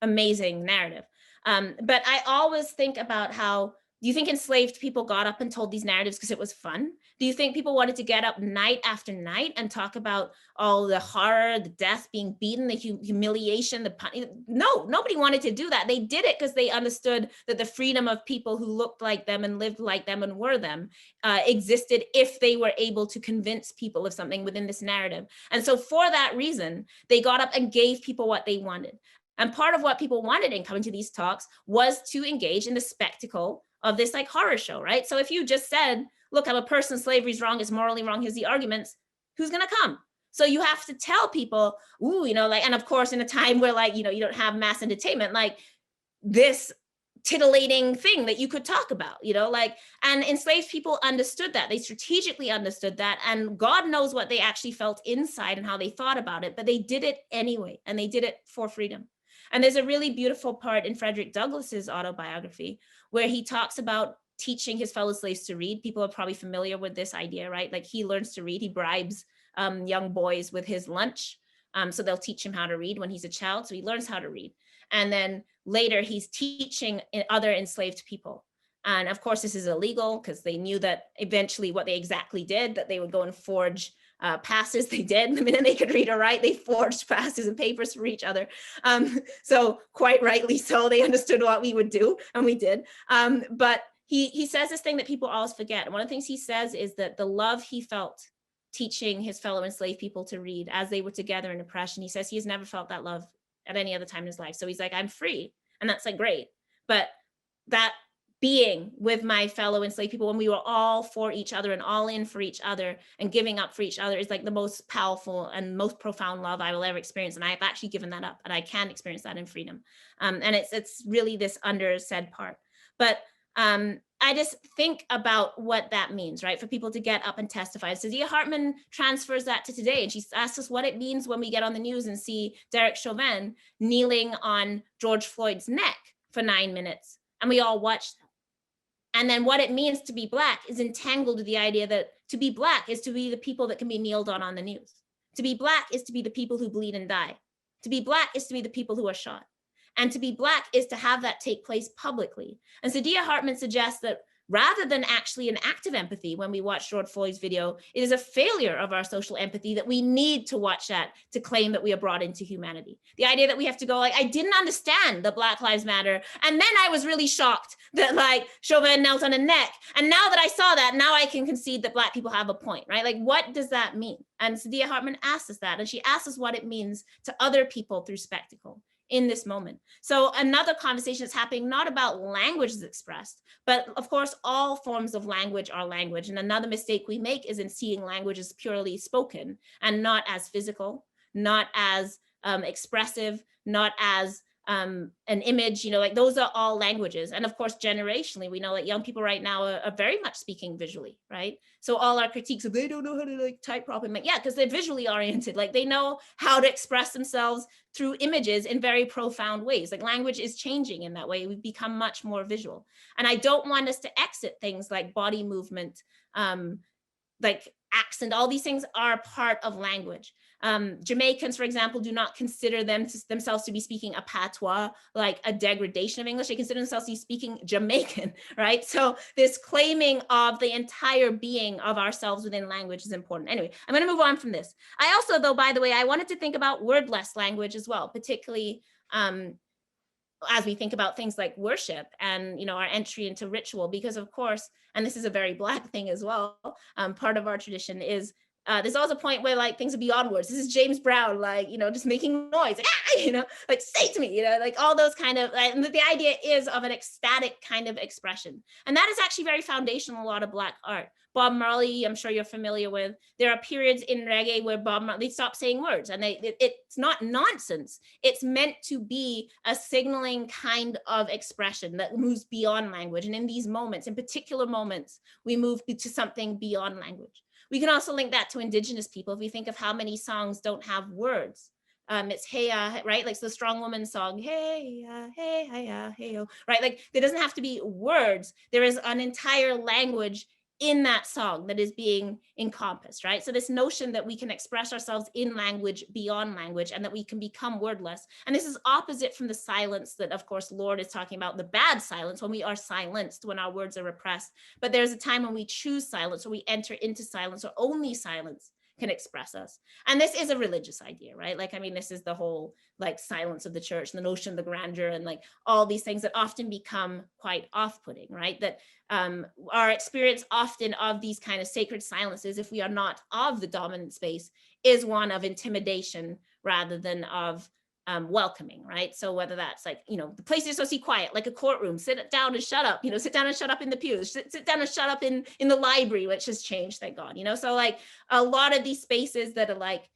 amazing narrative. But I always think about how, do you think enslaved people got up and told these narratives because it was fun? Do you think people wanted to get up night after night and talk about all the horror, the death, being beaten, the humiliation, the punishment? No, nobody wanted to do that. They did it because they understood that the freedom of people who looked like them and lived like them and were them existed if they were able to convince people of something within this narrative. And so for that reason, they got up and gave people what they wanted. And part of what people wanted in coming to these talks was to engage in the spectacle of this like horror show, right? So if you just said, look, I'm a person, slavery is wrong, it's morally wrong, here's the arguments, who's gonna come? So you have to tell people, ooh, you know, like, and of course in a time where like, you know, you don't have mass entertainment, like this titillating thing that you could talk about, you know, like, and enslaved people understood that, they strategically understood that, and God knows what they actually felt inside and how they thought about it, but they did it anyway, and they did it for freedom. And there's a really beautiful part in Frederick Douglass's autobiography where he talks about teaching his fellow slaves to read. People are probably familiar with this idea, right? Like he learns to read, he bribes young boys with his lunch. So they'll teach him how to read when he's a child. So he learns how to read. And then later he's teaching other enslaved people. And of course, this is illegal because they knew that eventually what they exactly did, that they would go and forge passes. They did. The minute they could read or write, they forged passes and papers for each other. So quite rightly so, they understood what we would do, and we did. But he says this thing that people always forget. And one of the things he says is that the love he felt teaching his fellow enslaved people to read as they were together in oppression, he says he has never felt that love at any other time in his life. So he's like, I'm free. And that's like, great. But that being with my fellow enslaved people when we were all for each other and all in for each other and giving up for each other is like the most powerful and most profound love I will ever experience. And I have actually given that up, and I can experience that in freedom. And it's really this undersaid part. But I just think about what that means, right? For people to get up and testify. So Saidiya Hartman transfers that to today. And she asks us what it means when we get on the news and see Derek Chauvin kneeling on George Floyd's neck for 9 minutes. And we all watch that. And then what it means to be Black is entangled with the idea that to be Black is to be the people that can be kneeled on the news. To be Black is to be the people who bleed and die. To be Black is to be the people who are shot. And to be Black is to have that take place publicly. And Saidiya Hartman suggests that rather than actually an act of empathy. When we watch George Floyd's video, it is a failure of our social empathy that we need to watch that to claim that we are brought into humanity. The idea that we have to go like, I didn't understand the Black Lives Matter, and then I was really shocked that like Chauvin knelt on a neck, and now that I saw that, now I can concede that Black people have a point, right? Like, what does that mean? And Saidiya Hartman asks us that, and she asks us what it means to other people through spectacle in this moment. So another conversation is happening, not about language as expressed, but of course, all forms of language are language. And another mistake we make is in seeing language as purely spoken and not as physical, not as expressive, not as an image, you know, like those are all languages. And of course, generationally, we know that young people right now are very much speaking visually, right? So all our critiques of they don't know how to like type properly, like, yeah, because they're visually oriented, like they know how to express themselves through images in very profound ways. Like language is changing in that way. We've become much more visual. And I don't want us to exit things like body movement, like accent, all these things are part of language. Jamaicans, for example, do not consider themselves to be speaking a patois, like a degradation of English. They consider themselves to be speaking Jamaican, right? So this claiming of the entire being of ourselves within language is important. Anyway, I'm going to move on from this. I also, though, by the way, I wanted to think about wordless language as well, particularly as we think about things like worship and, you know, our entry into ritual, because of course, and this is a very Black thing as well, part of our tradition is there's always a point where like things are beyond words. This is James Brown, like, you know, just making noise, like, ah, you know, like say to me, you know, like all those kind of, and the idea is of an ecstatic kind of expression. And that is actually very foundational in a lot of Black art. Bob Marley, I'm sure you're familiar with, there are periods in reggae where Bob Marley, they stop saying words, and it's not nonsense. It's meant to be a signaling kind of expression that moves beyond language. And in these moments, in particular moments, we move to something beyond language. We can also link that to Indigenous people. If we think of how many songs don't have words, it's hey, right? Like so the Strong Woman song, hey, hey, hey, oh, right? Like there doesn't have to be words. There is an entire language in that song that is being encompassed, right? So this notion that we can express ourselves in language beyond language and that we can become wordless. And this is opposite from the silence that, of course, Lord is talking about, the bad silence, when we are silenced, when our words are repressed. But there's a time when we choose silence, or we enter into silence, or only silence can express us. And this is a religious idea, right? Like, I mean, this is the whole like silence of the church, the notion of the grandeur, and like all these things that often become quite off-putting, right? That our experience often of these kind of sacred silences, if we are not of the dominant space, is one of intimidation rather than of welcoming, right? So whether that's like, you know, the place you're supposed to be quiet, like a courtroom, sit down and shut up, you know, sit down and shut up in the pews, sit down and shut up in the library, which has changed, thank God, you know? So like a lot of these spaces that are like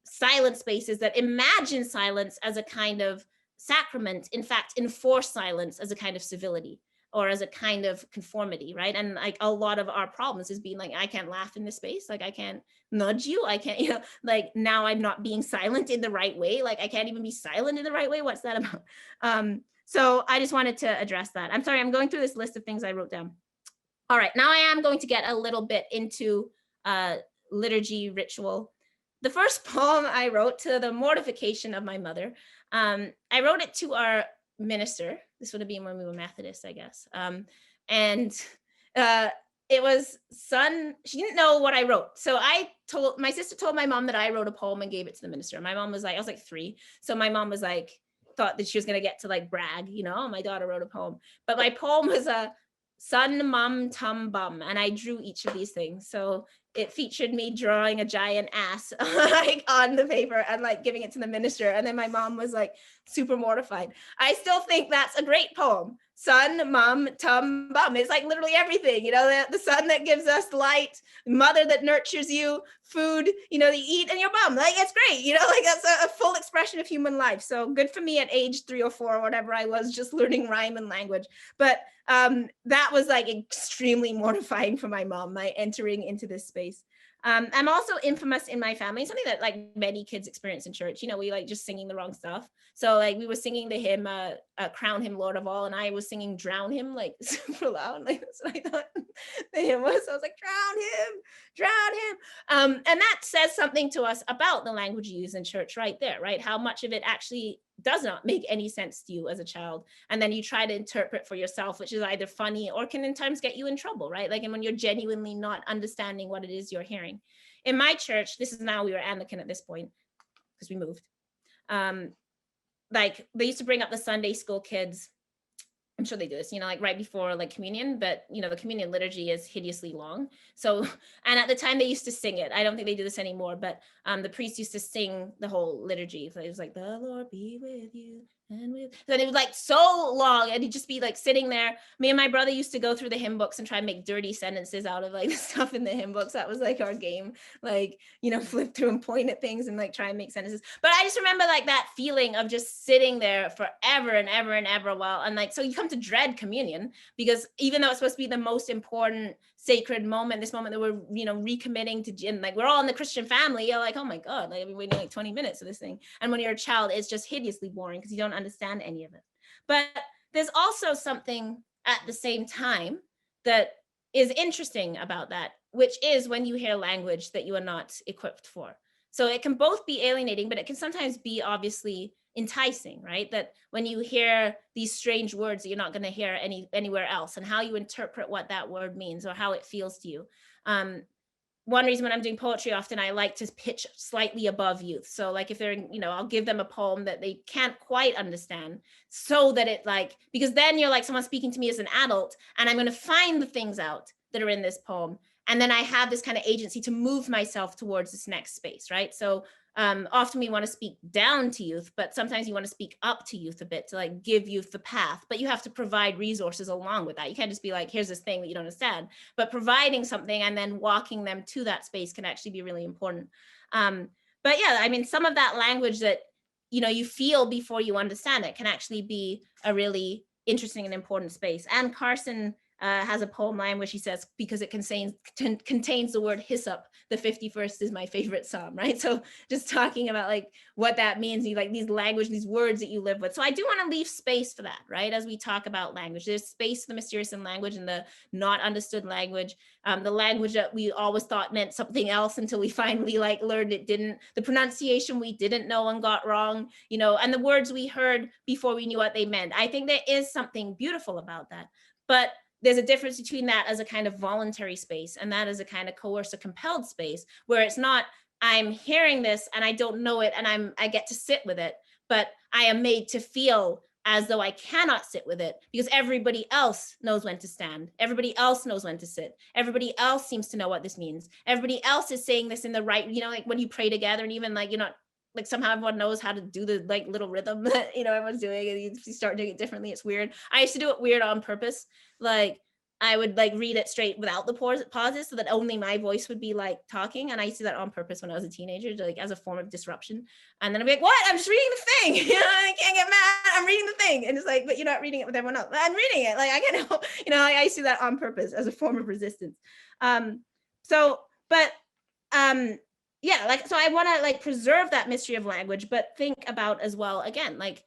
silent spaces that imagine silence as a kind of sacrament, in fact, enforce silence as a kind of civility or as a kind of conformity, right? And like a lot of our problems is being like, I can't laugh in this space, like I can't nudge you, I can't, you know, like now I'm not being silent in the right way, like I can't even be silent in the right way, what's that about? So I just wanted to address that. I'm sorry, I'm going through this list of things I wrote down. All right, now I am going to get a little bit into liturgy ritual. The first poem I wrote, to the mortification of my mother, I wrote it to our minister. This would have been when we were Methodist, I guess. It was she didn't know what I wrote. So my sister told my mom that I wrote a poem and gave it to the minister. My mom was like, I was like 3. So my mom was like, thought that she was going to get to like brag, you know, my daughter wrote a poem. But my poem was a sun, mum, tum, bum. And I drew each of these things. So it featured me drawing a giant ass like on the paper and like giving it to the minister. And then my mom was like super mortified. I still think that's a great poem. Sun, mum, tum, bum. It's like literally everything, you know, the sun that gives us light, mother that nurtures you, food, you know, you eat, and your bum. Like, it's great, you know, like that's a full expression of human life. So good for me at age 3 or 4 or whatever I was, just learning rhyme and language. But that was like extremely mortifying for my mom, my entering into this space. I'm also infamous in my family, something that like many kids experience in church, you know, we like just singing the wrong stuff. So like we were singing the hymn, Crown Him Lord of All, and I was singing Drown Him like super loud, like that's what I thought the hymn was. So I was like, drown him. And that says something to us about the language you use in church right there, right? How much of it actually does not make any sense to you as a child. And then you try to interpret for yourself, which is either funny or can in times get you in trouble, right? Like, and when you're genuinely not understanding what it is you're hearing. In my church, this is now, we were Anglican at this point because we moved. Like they used to bring up the Sunday school kids. I'm sure they do this, you know, like right before like communion, but you know, the communion liturgy is hideously long. So, and at the time they used to sing it. I don't think they do this anymore, but the priest used to sing the whole liturgy. So it was like, the Lord be with you and with, then it was like so long, and he'd just be like sitting there. Me and my brother used to go through the hymn books and try and make dirty sentences out of like the stuff in the hymn books. That was like our game, like, you know, flip through and point at things and like try and make sentences. But I just remember like that feeling of just sitting there forever and ever and ever a while. And like, so you come to dread communion, because even though it's supposed to be the most important sacred moment, this moment that we're, you know, recommitting to, and like we're all in the Christian family, you're like, oh my God, like I've been waiting like 20 minutes for this thing. And when you're a child, it's just hideously boring because you don't understand any of it. But there's also something at the same time that is interesting about that, which is when you hear language that you are not equipped for. So it can both be alienating, but it can sometimes be obviously enticing, right? That when you hear these strange words that you're not going to hear anywhere else, and how you interpret what that word means or how it feels to you. One reason when I'm doing poetry, often I like to pitch slightly above youth. So like if they're, you know, I'll give them a poem that they can't quite understand, so that it like, because then you're like someone speaking to me as an adult, and I'm going to find the things out that are in this poem. And then I have this kind of agency to move myself towards this next space, right? So often we want to speak down to youth, but sometimes you want to speak up to youth a bit to like give youth the path, but you have to provide resources along with that. You can't just be like, here's this thing that you don't understand, but providing something and then walking them to that space can actually be really important. But yeah, I mean, some of that language that, you know, you feel before you understand it can actually be a really interesting and important space. And Carson has a poem line where she says, because it contains the word hyssop, the 51st is my favorite psalm, right? So just talking about like what that means, you like these language, these words that you live with. So I do want to leave space for that, right? As we talk about language, there's space for the mysterious in language and the not understood language, the language that we always thought meant something else until we finally like learned it didn't, the pronunciation we didn't know and got wrong, you know, and the words we heard before we knew what they meant. I think there is something beautiful about that, but there's a difference between that as a kind of voluntary space and that as a kind of coerced or compelled space, where it's not, I'm hearing this and I don't know it and I get to sit with it, but I am made to feel as though I cannot sit with it because everybody else knows when to stand. Everybody else knows when to sit. Everybody else seems to know what this means. Everybody else is saying this in the right, you know, like when you pray together and even like, you're not, like somehow everyone knows how to do the like little rhythm that, you know, everyone's doing, and you start doing it differently. It's weird. I used to do it weird on purpose. Like I would like read it straight without the pauses so that only my voice would be like talking. And I used to do that on purpose when I was a teenager, to, like as a form of disruption. And then I'd be like, what? I'm just reading the thing. You know, I can't get mad. I'm reading the thing. And it's like, but you're not reading it with everyone else. I'm reading it. Like I can't help, you know, I used to do that on purpose as a form of resistance. Yeah, like, so I want to like preserve that mystery of language, but think about as well, again, like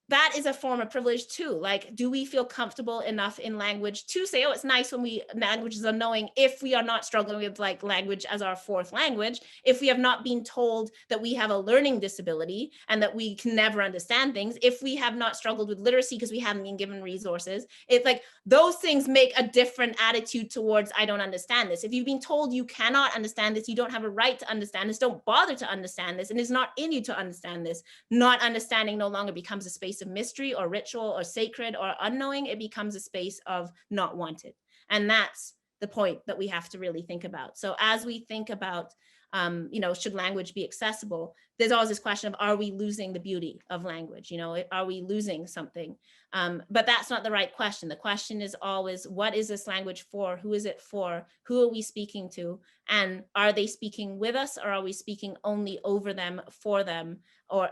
that is a form of privilege too. Like, do we feel comfortable enough in language to say, oh, it's nice when language is unknowing, if we are not struggling with like language as our fourth language, if we have not been told that we have a learning disability and that we can never understand things, if we have not struggled with literacy because we haven't been given resources, it's like those things make a different attitude towards, I don't understand this. If you've been told you cannot understand this, you don't have a right to understand this, don't bother to understand this, and it's not in you to understand this, not understanding no longer becomes a space of mystery or ritual or sacred or unknowing. It becomes a space of not wanted. And that's the point that we have to really think about. So as we think about, you know, should language be accessible, there's always this question of, are we losing the beauty of language? You know, are we losing something? But that's not the right question. The question is always, what is this language for? Who is it for? Who are we speaking to? And are they speaking with us, or are we speaking only over them, for them,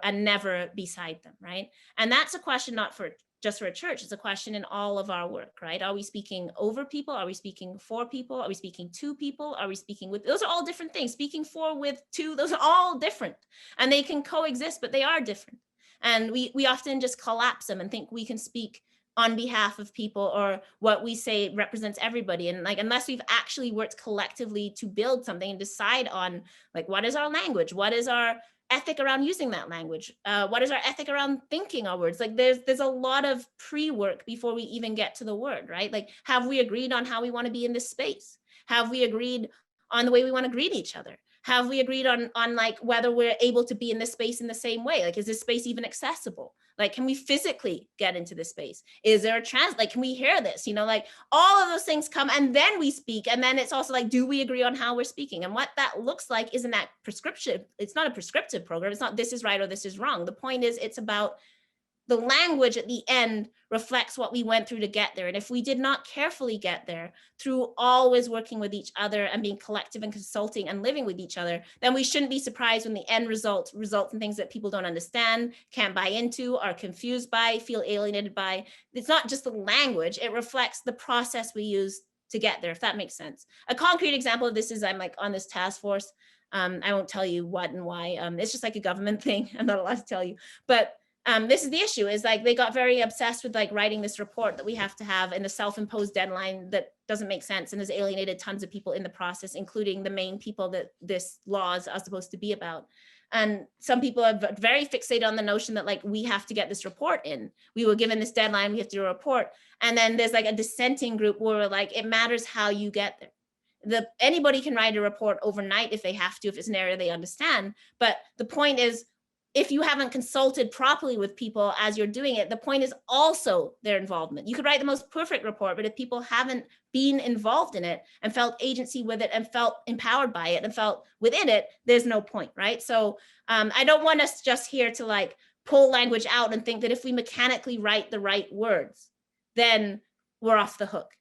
and never beside them, right? And that's a question not just for a church, it's a question in all of our work, right? Are we speaking over people? Are we speaking for people? Are we speaking to people? Are we speaking with, those are all different things. Speaking for, with, to, those are all different, and they can coexist, but they are different. And we often just collapse them and think we can speak on behalf of people, or what we say represents everybody. And like, unless we've actually worked collectively to build something and decide on like, what is our language? What is our ethic around using that language? What is our ethic around thinking our words? Like there's a lot of pre-work before we even get to the word, right? Like, have we agreed on how we want to be in this space? Have we agreed on the way we want to greet each other? Have we agreed on like whether we're able to be in this space in the same way? Like, is this space even accessible? Like, can we physically get into this space? Is there a like, can we hear this? You know, like all of those things come and then we speak. And then it's also like, do we agree on how we're speaking? And what that looks like isn't that prescriptive. It's not a prescriptive program. It's not this is right or this is wrong. The point is it's about the language at the end reflects what we went through to get there. And if we did not carefully get there through always working with each other and being collective and consulting and living with each other, then we shouldn't be surprised when the end results in things that people don't understand, can't buy into, are confused by, feel alienated by. It's not just the language, it reflects the process we use to get there, if that makes sense. A concrete example of this is I'm like on this task force. I won't tell you what and why. It's just like a government thing. I'm not allowed to tell you, but this is the issue, is like they got very obsessed with like writing this report that we have to have in a self-imposed deadline that doesn't make sense and has alienated tons of people in the process, including the main people that this laws are supposed to be about. And some people are very fixated on the notion that like we have to get this report in. We were given this deadline, we have to do a report. And then there's like a dissenting group where we're like, it matters how you get there. Anybody can write a report overnight if they have to, if it's an area they understand. But the point is, if you haven't consulted properly with people as you're doing it, the point is also their involvement. You could write the most perfect report, but if people haven't been involved in it and felt agency with it and felt empowered by it and felt within it, there's no point, right? So I don't want us just here to like pull language out and think that if we mechanically write the right words, then we're off the hook.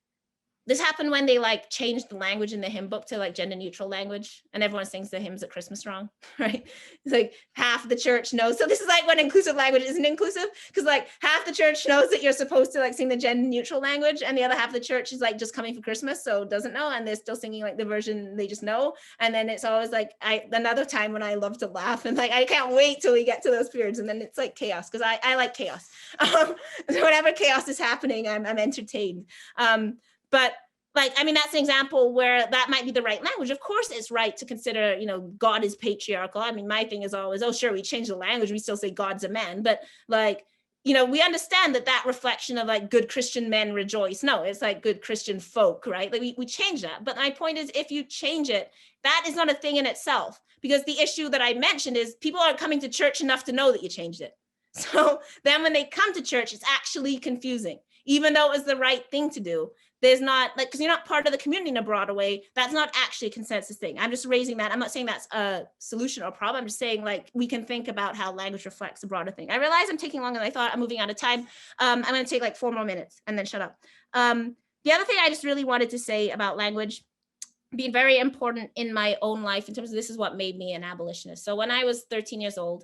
This happened when they like changed the language in the hymn book to like gender neutral language, and everyone sings the hymns at Christmas wrong, right? It's like half the church knows. So this is like when inclusive language isn't inclusive, because like half the church knows that you're supposed to like sing the gender neutral language, and the other half of the church is like just coming for Christmas, so doesn't know, and they're still singing like the version they just know. And then it's always like another time when I love to laugh and like I can't wait till we get to those periods, and then it's like chaos, because I like chaos. So whenever chaos is happening, I'm entertained. But like, I mean, that's an example where that might be the right language. Of course, it's right to consider, you know, God is patriarchal. I mean, my thing is always, oh, sure, we change the language, we still say God's a man. But like, you know, we understand that reflection of like good Christian men rejoice. No, it's like good Christian folk, right? Like we change that. But my point is, if you change it, that is not a thing in itself. Because the issue that I mentioned is people aren't coming to church enough to know that you changed it. So then when they come to church, it's actually confusing, even though it was the right thing to do. There's not like, because you're not part of the community in a broader way, that's not actually a consensus thing. I'm just raising that. I'm not saying that's a solution or problem. I'm just saying like, we can think about how language reflects a broader thing. I realize I'm taking longer than I thought. I'm moving out of time. I'm going to take like 4 more minutes and then shut up. The other thing I just really wanted to say about language being very important in my own life in terms of this is what made me an abolitionist. So when I was 13 years old,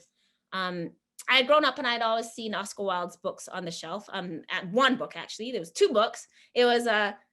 I had grown up and I'd always seen Oscar Wilde's books on the shelf. At one book, actually, there was 2 books. It was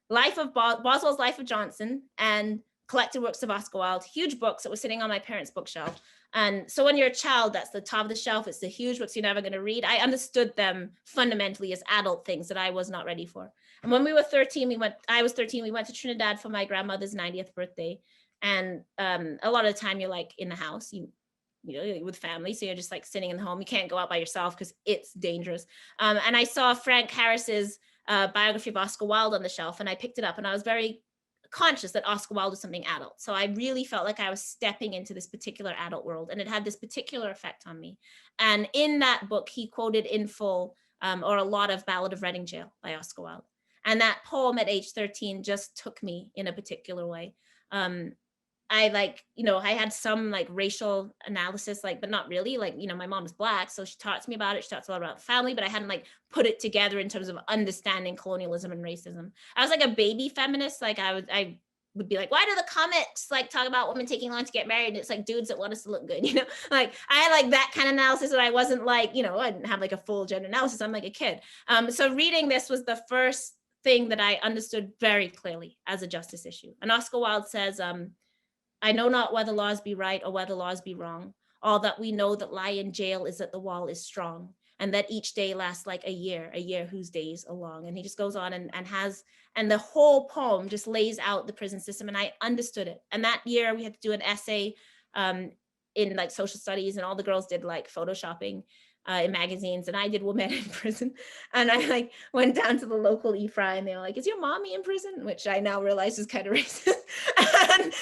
Boswell's Life of Johnson and Collected Works of Oscar Wilde, huge books that were sitting on my parents' bookshelf. And so when you're a child, that's the top of the shelf. It's the huge books you're never going to read. I understood them fundamentally as adult things that I was not ready for. And when we were 13, I was 13, we went to Trinidad for my grandmother's 90th birthday. And a lot of the time you're like in the house, you know, with family. So you're just like sitting in the home. You can't go out by yourself because it's dangerous. And I saw Frank Harris's biography of Oscar Wilde on the shelf, and I picked it up, and I was very conscious that Oscar Wilde was something adult. So I really felt like I was stepping into this particular adult world, and it had this particular effect on me. And in that book, he quoted in full or a lot of Ballad of Reading Gaol by Oscar Wilde. And that poem at age 13 just took me in a particular way. I had some like racial analysis, like, but not really, like, you know, my mom's Black. So she taught me about it. She taught a lot about family, but I hadn't like put it together in terms of understanding colonialism and racism. I was like a baby feminist. Like I would be like, why do the comics like talk about women taking long to get married? And it's like dudes that want us to look good, you know, like I had like that kind of analysis, and I wasn't like, you know, I didn't have like a full gender analysis. I'm like a kid. So reading this was the first thing that I understood very clearly as a justice issue. And Oscar Wilde says, I know not whether laws be right or whether laws be wrong. All that we know that lie in jail is that the wall is strong, and that each day lasts like a year whose days are long. And he just goes on and the whole poem just lays out the prison system, and I understood it. And that year we had to do an essay in like social studies, and all the girls did like photoshopping in magazines, and I did women in prison. And I like went down to the local EFRA, and they were like, "Is your mommy in prison?" Which I now realize is kind of racist. and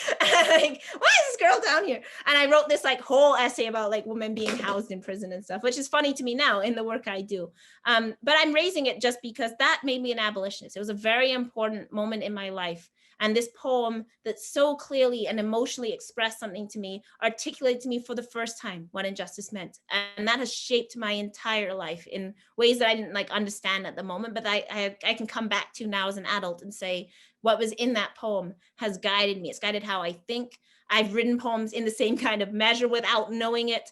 like, why is this girl down here? And I wrote this like whole essay about like women being housed in prison and stuff, which is funny to me now in the work I do. But I'm raising it just because that made me an abolitionist. It was a very important moment in my life. And this poem that so clearly and emotionally expressed something to me, articulated to me for the first time what injustice meant. And that has shaped my entire life in ways that I didn't like understand at the moment, but I can come back to now as an adult and say, what was in that poem has guided me. It's guided how I think. I've written poems in the same kind of measure without knowing it.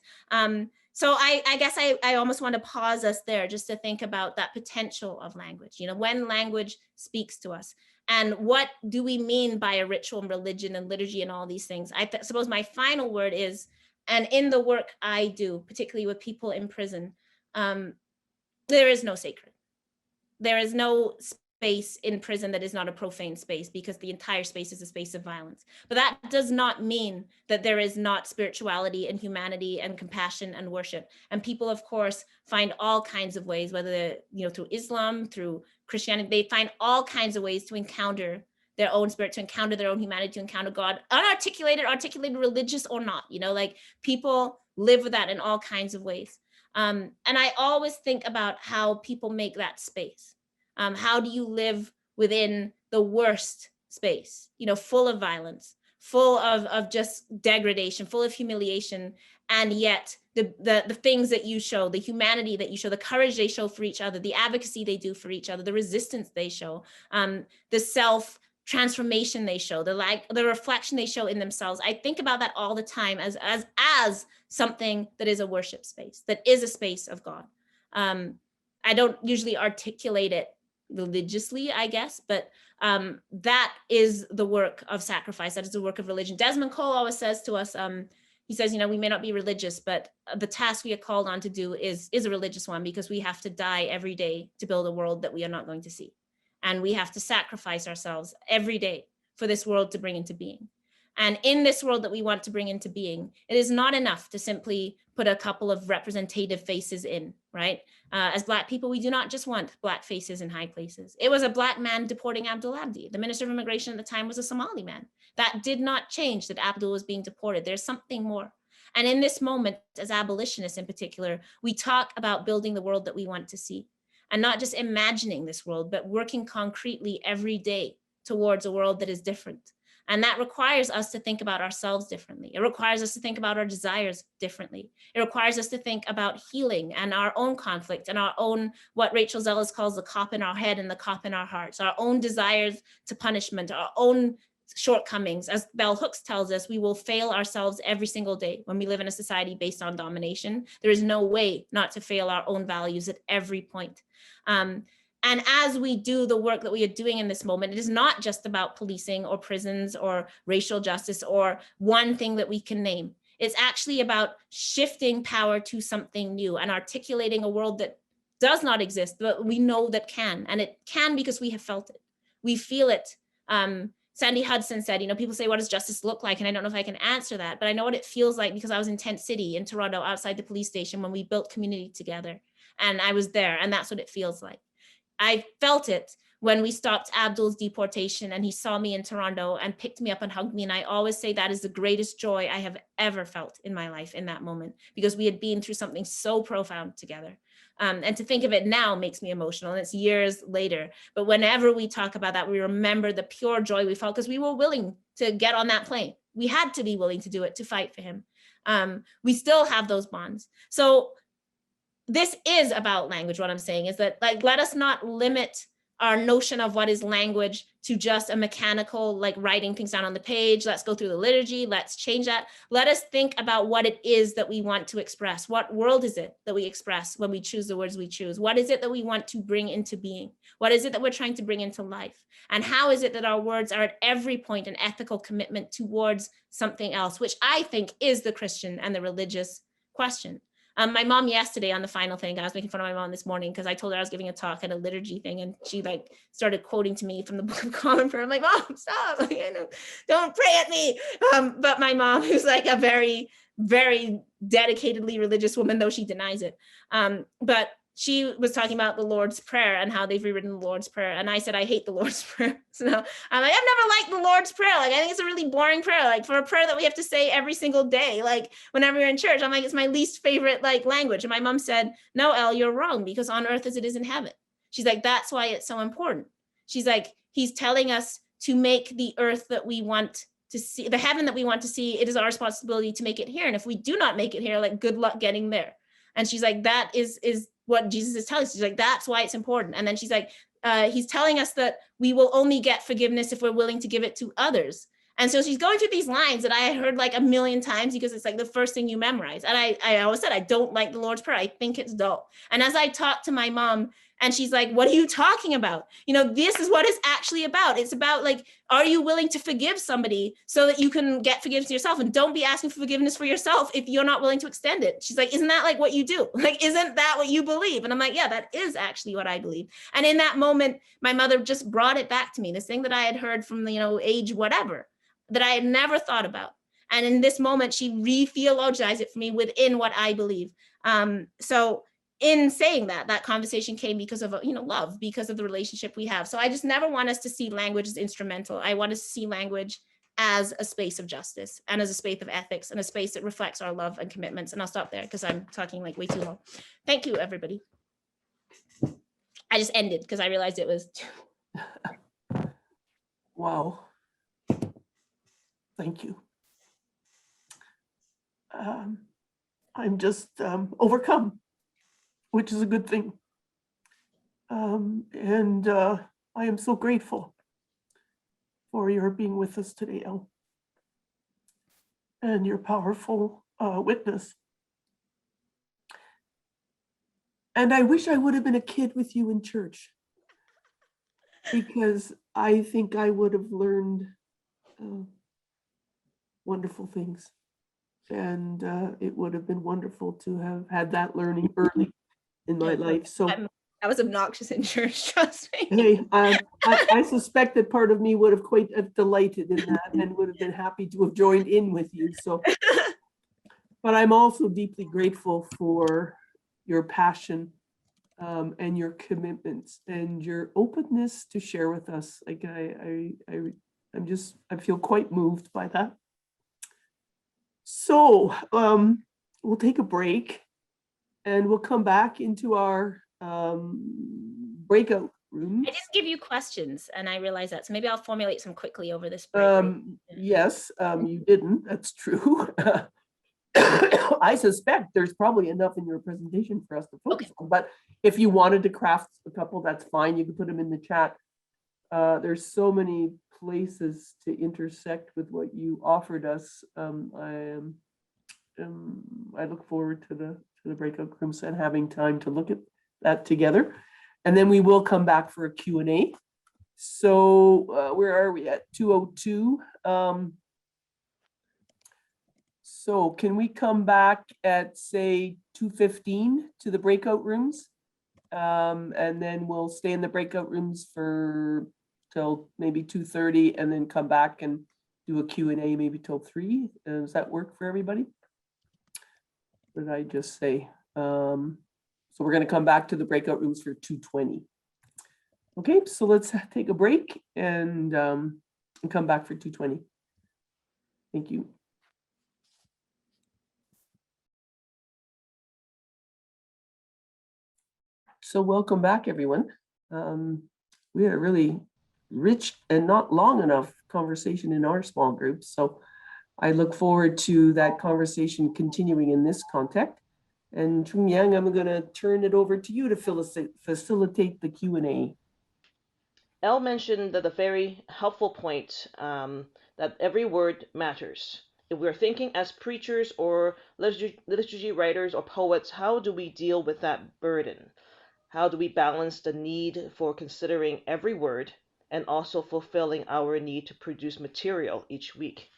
So I guess I almost want to pause us there just to think about that potential of language, you know, when language speaks to us. And what do we mean by a ritual and religion and liturgy and all these things? I suppose my final word is, and in the work I do, particularly with people in prison, there is no sacred. There is no space in prison that is not a profane space, because the entire space is a space of violence. But that does not mean that there is not spirituality and humanity and compassion and worship. And people, of course, find all kinds of ways, whether, you know, through Islam, through Christianity, they find all kinds of ways to encounter their own spirit, to encounter their own humanity, to encounter God, unarticulated, articulated, religious or not, you know, like people live with that in all kinds of ways. And I always think about how people make that space. How do you live within the worst space, you know, full of violence, full of just degradation, full of humiliation, and yet the things that you show, the humanity that you show, the courage they show for each other, the advocacy they do for each other, the resistance they show, the self transformation they show, the reflection they show in themselves. I think about that all the time as something that is a worship space, that is a space of God. I don't usually articulate it religiously, I guess, but that is the work of sacrifice. That is the work of religion. Desmond Cole always says to us, he says, you know, we may not be religious, but the task we are called on to do is a religious one, because we have to die every day to build a world that we are not going to see. And we have to sacrifice ourselves every day for this world to bring into being. And in this world that we want to bring into being, it is not enough to simply put a couple of representative faces in, right? As Black people, we do not just want Black faces in high places. It was a Black man deporting Abdul Abdi. The Minister of Immigration at the time was a Somali man. That did not change that Abdul was being deported. There's something more. And in this moment, as abolitionists in particular, we talk about building the world that we want to see. And not just imagining this world, but working concretely every day towards a world that is different. And that requires us to think about ourselves differently. It requires us to think about our desires differently. It requires us to think about healing and our own conflict and our own, what Rachel Zellis calls the cop in our head and the cop in our hearts, our own desires to punishment, our own shortcomings. As Bell Hooks tells us, we will fail ourselves every single day when we live in a society based on domination. There is no way not to fail our own values at every point. And as we do the work that we are doing in this moment, it is not just about policing or prisons or racial justice or one thing that we can name. It's actually about shifting power to something new and articulating a world that does not exist, but we know that can. And it can because we have felt it. We feel it. Sandy Hudson said, you know, people say, what does justice look like? And I don't know if I can answer that, but I know what it feels like because I was in Tent City in Toronto outside the police station when we built community together. And I was there, and that's what it feels like. I felt it when we stopped Abdul's deportation and he saw me in Toronto and picked me up and hugged me. And I always say that is the greatest joy I have ever felt in my life in that moment, because we had been through something so profound together. And to think of it now makes me emotional, and it's years later. But whenever we talk about that, we remember the pure joy we felt because we were willing to get on that plane. We had to be willing to do it, to fight for him. We still have those bonds. So this is about language. What I'm saying is that, like, let us not limit our notion of what is language to just a mechanical, like writing things down on the page. Let's go through the liturgy. Let's change that. Let us think about what it is that we want to express. What world is it that we express when we choose the words we choose? What is it that we want to bring into being? What is it that we're trying to bring into life? And how is it that our words are at every point an ethical commitment towards something else, which I think is the Christian and the religious question. My mom yesterday on the final thing, I was making fun of my mom this morning because I told her I was giving a talk at a liturgy thing, and she like started quoting to me from the Book of Common Prayer. I'm like, Mom, stop! Like, don't pray at me. But my mom, who's like a very, very dedicatedly religious woman, though she denies it, but she was talking about the Lord's Prayer and how they've rewritten the Lord's Prayer. And I said, I hate the Lord's Prayer. So I'm like, I've never liked the Lord's Prayer. Like, I think it's a really boring prayer. Like, for a prayer that we have to say every single day, like whenever you're in church, I'm like, it's my least favorite like language. And my mom said, no, Elle, you're wrong, because on earth as it is in heaven. She's like, that's why it's so important. She's like, he's telling us to make the earth that we want to see, the heaven that we want to see. It is our responsibility to make it here. And if we do not make it here, like, good luck getting there. And she's like, that is what Jesus is telling us. She's like, that's why it's important. And then she's like, he's telling us that we will only get forgiveness if we're willing to give it to others. And so she's going through these lines that I had heard like a million times, because it's like the first thing you memorize. And I always said, I don't like the Lord's Prayer. I think it's dull. And as I talked to my mom, and she's like, what are you talking about? You know, this is what it's actually about. It's about like, are you willing to forgive somebody so that you can get forgiveness yourself? And don't be asking for forgiveness for yourself if you're not willing to extend it. She's like, isn't that like what you do? Like, isn't that what you believe? And I'm like, yeah, that is actually what I believe. And in that moment, my mother just brought it back to me, this thing that I had heard from, you know, age whatever, that I had never thought about. And in this moment, she re-theologized it for me within what I believe. So in saying that, that conversation came because of, you know, love, because of the relationship we have. So I just never want us to see language as instrumental. I want us to see language as a space of justice and as a space of ethics and a space that reflects our love and commitments. And I'll stop there because I'm talking like way too long. Thank you, everybody. I just ended because I realized it was. Wow. Thank you. I'm just overcome, which is a good thing. And I am so grateful for your being with us today, Elle, and your powerful witness. And I wish I would have been a kid with you in church, because I think I would have learned wonderful things. And it would have been wonderful to have had that learning early in my life. So I was obnoxious in church, trust me. hey, I suspect that part of me would have quite delighted in that and would have been happy to have joined in with you. So, but I'm also deeply grateful for your passion and your commitments and your openness to share with us. Like I feel quite moved by that. So we'll take a break and we'll come back into our breakout rooms. I just give you questions and I realize that. So maybe I'll formulate some quickly over this break. Yes, you didn't. That's true. I suspect there's probably enough in your presentation for us to focus on, but if you wanted to craft a couple, that's fine. You can put them in the chat. There's so many places to intersect with what you offered us. I look forward to the breakout rooms and having time to look at that together. And then we will come back for a Q&A. So where are we at? 2:02. So can we come back at say 2:15 to the breakout rooms? And then we'll stay in the breakout rooms till maybe 2:30 and then come back and do a Q&A maybe till 3. Does that work for everybody? What did I just say? So we're going to come back to the breakout rooms for 2:20. Okay, so let's take a break and come back for 2:20. Thank you. So welcome back, everyone. We had a really rich and not long enough conversation in our small group. So I look forward to that conversation continuing in this context. And Chung Yang, I'm going to turn it over to you to facilitate the Q&A. Elle mentioned that a very helpful point that every word matters. If we're thinking as preachers or liturgy writers or poets, how do we deal with that burden? How do we balance the need for considering every word and also fulfilling our need to produce material each week?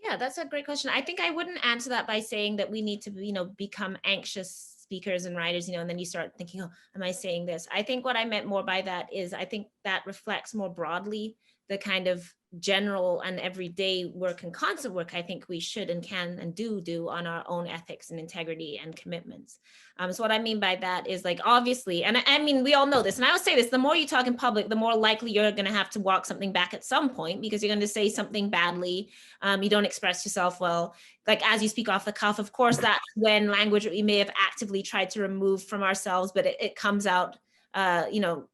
Yeah, that's a great question. I think I wouldn't answer that by saying that we need to, become anxious speakers and writers, and then you start thinking, oh, am I saying this? I think what I meant more by that is I think that reflects more broadly the kind of general and everyday work and constant work I think we should and can and do on our own ethics and integrity and commitments. So what I mean by that is, like, obviously, and I mean, we all know this, and I will say this, the more you talk in public, the more likely you're going to have to walk something back at some point, because you're going to say something badly. You don't express yourself well. Like, as you speak off the cuff, of course, that's when language we may have actively tried to remove from ourselves, but it comes out,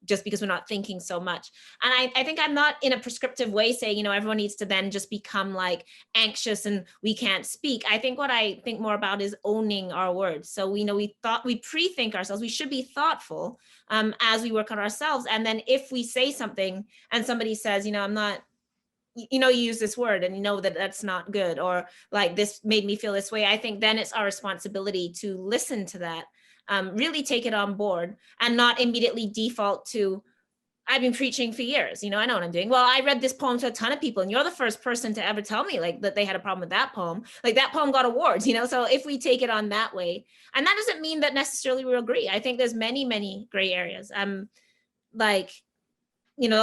just because we're not thinking so much. And I think I'm not in a prescriptive way saying, everyone needs to then just become like anxious and we can't speak. I think what I think more about is owning our words. So we pre-think ourselves, we should be thoughtful as we work on ourselves. And then if we say something and somebody says, I'm not, you use this word and that that's not good, or like, this made me feel this way, I think then it's our responsibility to listen to that, really take it on board, and not immediately default to, I've been preaching for years, I know what I'm doing. Well, I read this poem to a ton of people, and you're the first person to ever tell me like that they had a problem with that poem. Like, that poem got awards, so if we take it on that way, and that doesn't mean that necessarily we agree. I think there's many gray areas. A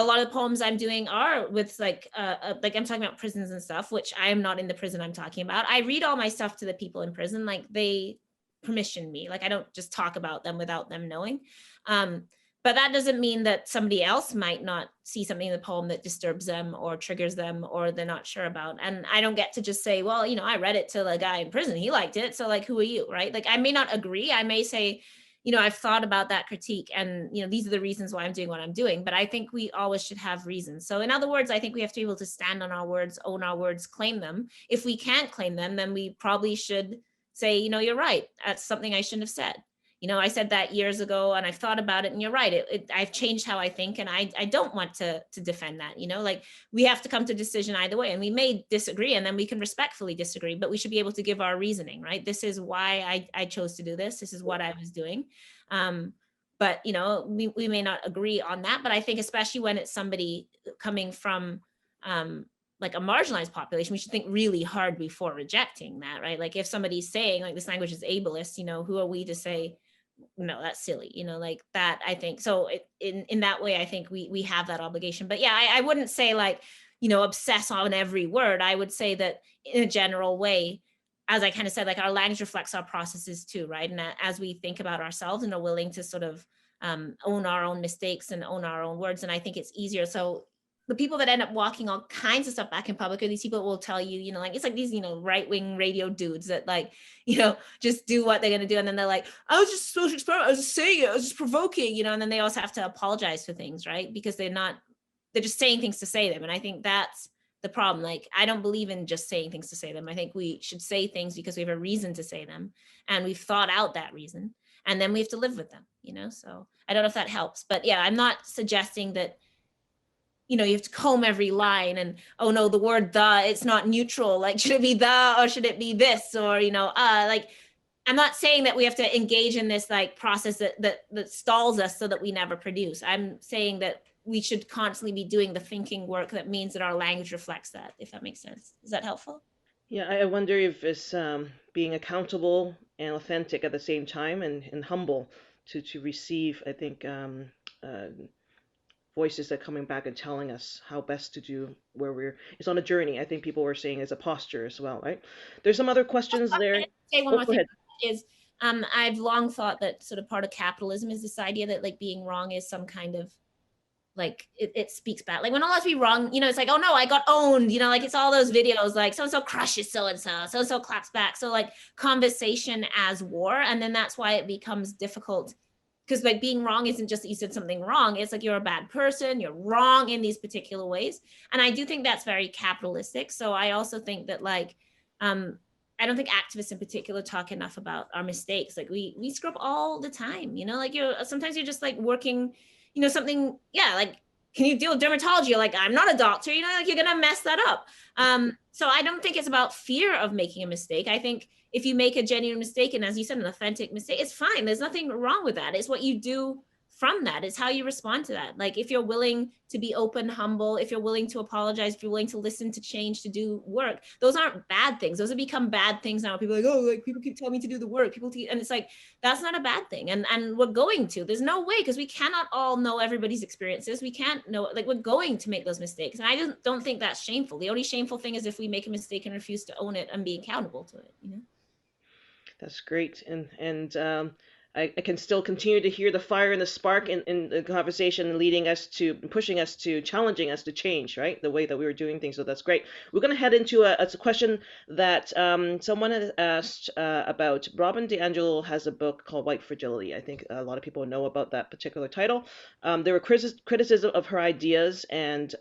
lot of the poems I'm doing are with like I'm talking about prisons and stuff, which I am not in the prison I'm talking about. I read all my stuff to the people in prison, like they permission me, like I don't just talk about them without them knowing. But that doesn't mean that somebody else might not see something in the poem that disturbs them or triggers them or they're not sure about. And I don't get to just say, well, I read it to the guy in prison, he liked it, so like, who are you, right? Like, I may not agree. I may say, I've thought about that critique, and, these are the reasons why I'm doing what I'm doing, but I think we always should have reasons. So in other words, I think we have to be able to stand on our words, own our words, claim them. If we can't claim them, then we probably should say, you're right, that's something I shouldn't have said. I said that years ago, and I've thought about it, and you're right. I've changed how I think, and I don't want to defend that. Like, we have to come to a decision either way, and we may disagree, and then we can respectfully disagree, but we should be able to give our reasoning, right? This is why I chose to do this. This is what I was doing. But we may not agree on that. But I think especially when it's somebody coming from like a marginalized population, we should think really hard before rejecting that, right? Like, if somebody's saying like this language is ableist, who are we to say, no, that's silly, like that. I think so in that way, I think we have that obligation. But yeah, I wouldn't say like, obsess on every word. I would say that in a general way, as I kind of said, like, our language reflects our processes too, right? And as we think about ourselves and are willing to sort of own our own mistakes and own our own words, and I think it's easier. So the people that end up walking all kinds of stuff back in public are these people will tell you, like, it's like these, right-wing radio dudes that like, just do what they're going to do. And then they're like, I was just social experiment. I was just saying it. I was just provoking, and then they also have to apologize for things, right? Because they're just saying things to say them. And I think that's the problem. Like, I don't believe in just saying things to say them. I think we should say things because we have a reason to say them, and we've thought out that reason, and then we have to live with them, So I don't know if that helps, but yeah, I'm not suggesting that, you have to comb every line and, oh no, the word the, it's not neutral. Like, should it be the, or should it be this? Or, like, I'm not saying that we have to engage in this like process that stalls us so that we never produce. I'm saying that we should constantly be doing the thinking work that means that our language reflects that, if that makes sense. Is that helpful? Yeah, I wonder if it's being accountable and authentic at the same time, and humble to receive, I think, voices that are coming back and telling us how best to do it's on a journey. I think people were saying it's a posture as well, right? There's some other questions there. Say one more go thing ahead. is, I've long thought that sort of part of capitalism is this idea that like being wrong is some kind of like, it speaks back. Like, when all of us be wrong, it's like, oh no, I got owned, like it's all those videos, like so-and-so crushes so-and-so, so-and-so claps back. So like, conversation as war. And then that's why it becomes difficult, because like, being wrong isn't just that you said something wrong. It's like, you're a bad person, you're wrong in these particular ways. And I do think that's very capitalistic. So I also think that like, I don't think activists in particular talk enough about our mistakes. Like, we screw up all the time, like sometimes you're just like working, something, yeah, like, can you deal with dermatology? You're like, I'm not a doctor, like, you're gonna mess that up. So I don't think it's about fear of making a mistake. I think if you make a genuine mistake, and as you said, an authentic mistake, it's fine. There's nothing wrong with that. It's what you do from that. It's how you respond to that. Like if you're willing to be open, humble, if you're willing to apologize, if you're willing to listen, to change, to do work, those aren't bad things. Those have become bad things now. People are like, oh, like people keep telling me to do the work. And it's like, that's not a bad thing. And we're going to, there's no way, because we cannot all know everybody's experiences. We can't know, like we're going to make those mistakes. And I don't think that's shameful. The only shameful thing is if we make a mistake and refuse to own it and be accountable to it, you know? That's great. And I can still continue to hear the fire and the spark in the conversation, leading us to, pushing us to, challenging us to change, right? The way that we were doing things. So that's great. We're going to head into a question that someone has asked about. Robin DiAngelo has a book called White Fragility. I think a lot of people know about that particular title. There were criticism of her ideas, and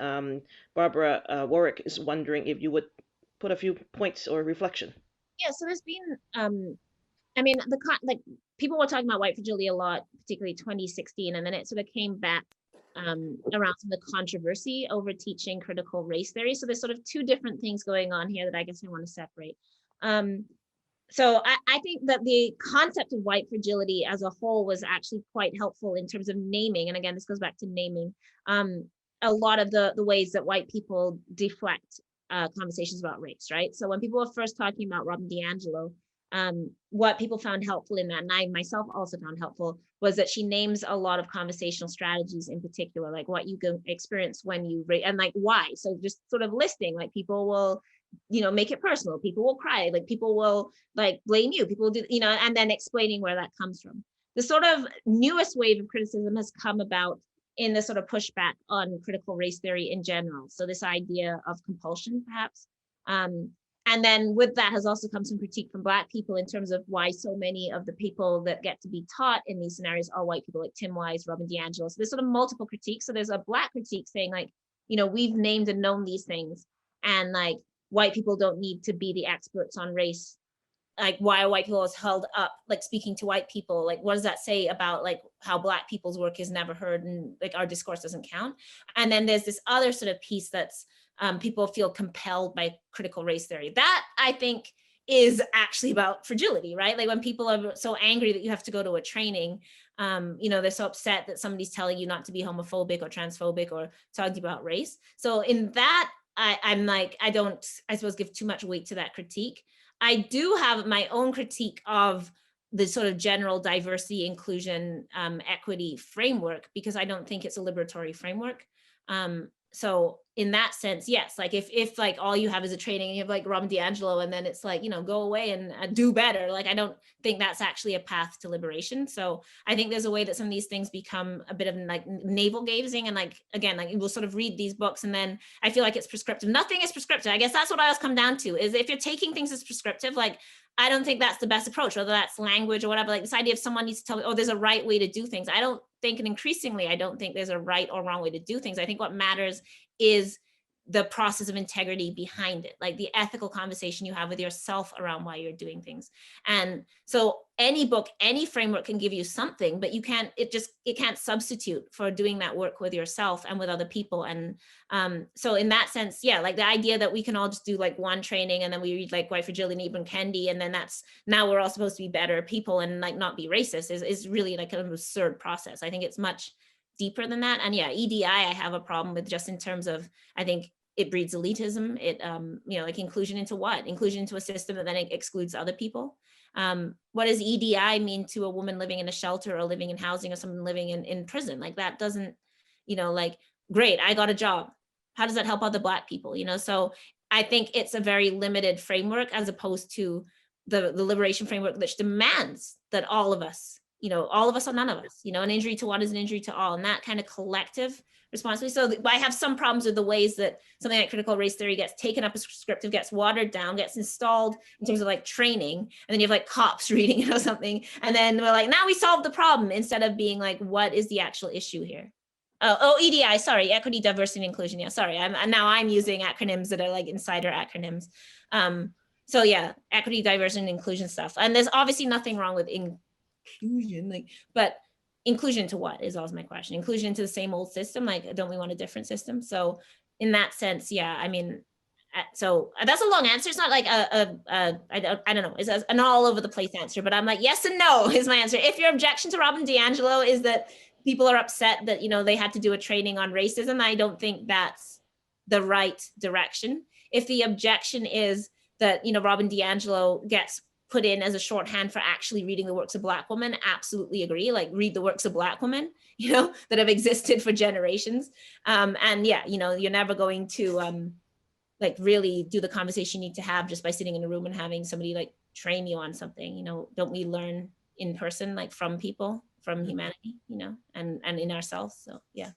Barbara Warwick is wondering if you would put a few points or reflection. Yeah, so there's been, I mean, like people were talking about white fragility a lot, particularly 2016, and then it sort of came back around some of the controversy over teaching critical race theory. So there's sort of two different things going on here that I guess I want to separate. So I think that the concept of white fragility as a whole was actually quite helpful in terms of naming. And again, this goes back to naming a lot of the ways that white people deflect conversations about race, right? So when people were first talking about Robin DiAngelo, what people found helpful in that, and I myself also found helpful, was that she names a lot of conversational strategies in particular, like what you can experience when you and like why. So just sort of listing, like people will, you know, make it personal, people will cry, like people will like blame you, people will do, you know, and then explaining where that comes from. The sort of newest wave of criticism has come about in the sort of pushback on critical race theory in general. So this idea of compulsion, perhaps. And then with that has also come some critique from Black people in terms of why so many of the people that get to be taught in these scenarios are white people, like Tim Wise, Robin DiAngelo. So there's sort of multiple critiques. So there's a Black critique saying like, you know, we've named and known these things, and like white people don't need to be the experts on race. Like why are white people is held up, like speaking to white people? Like what does that say about like how Black people's work is never heard and like our discourse doesn't count? And then there's this other sort of piece that's people feel compelled by critical race theory. That I think is actually about fragility, right? Like when people are so angry that you have to go to a training, you know, they're so upset that somebody's telling you not to be homophobic or transphobic or talking about race. So in that, I'm like, I don't, I suppose, give too much weight to that critique. I do have my own critique of the sort of general diversity, inclusion, equity framework, because I don't think it's a liberatory framework. So in that sense, yes, like if like all you have is a training and you have like Robin DiAngelo and then it's like, you know, go away and do better. Like, I don't think that's actually a path to liberation. So I think there's a way that some of these things become a bit of like navel gazing. And like, again, like we'll sort of read these books and then I feel like it's prescriptive. Nothing is prescriptive. I guess that's what I always come down to, is if you're taking things as prescriptive, like, I don't think that's the best approach, whether that's language or whatever. Like this idea of someone needs to tell me, oh, there's a right way to do things. I don't think, and increasingly, I don't think there's a right or wrong way to do things. I think what matters is the process of integrity behind it, like the ethical conversation you have with yourself around why you're doing things. And so any book, any framework can give you something, but you can't, it can't substitute for doing that work with yourself and with other people. And so in that sense, yeah, like the idea that we can all just do like one training and then we read like White Fragility and Ibn Kendi, and then that's, now we're all supposed to be better people and like not be racist is really like an absurd process. I think it's much deeper than that. And yeah, EDI, I have a problem with, just in terms of, I think it breeds elitism. It, you know, like inclusion into what? Inclusion into a system that then excludes other people. What does EDI mean to a woman living in a shelter or living in housing or someone living in prison? Like that doesn't, you know, like, great, I got a job. How does that help other Black people? You know, so I think it's a very limited framework as opposed to the liberation framework, which demands that all of us, you know, all of us or none of us, you know, an injury to one is an injury to all, and that kind of collective responsibility. So I have some problems with the ways that something like critical race theory gets taken up as prescriptive, gets watered down, gets installed in terms of like training, and then you have like cops reading it or something, and then we're like, now we solved the problem, instead of being like, what is the actual issue here? Oh, EDI, sorry, equity, diversity, and inclusion. Yeah, sorry, I'm using acronyms that are like insider acronyms. So yeah, equity, diversity, and inclusion stuff. And there's obviously nothing wrong with inclusion, like, but inclusion to what is always my question. Inclusion into the same old system, like, don't we want a different system? So in that sense, yeah, I mean, so that's a long answer. It's not like I don't know, it's an all over the place answer, but I'm like, yes and no is my answer. If your objection to Robin DiAngelo is that people are upset that, they had to do a training on racism. I don't think that's the right direction. If the objection is that, Robin DiAngelo gets put in as a shorthand for actually reading the works of Black women, absolutely agree. Like, read the works of Black women, that have existed for generations. And yeah, you're never going to like really do the conversation you need to have just by sitting in a room and having somebody like train you on something. Don't we learn in person, like from people, from humanity, and in ourselves? So yeah.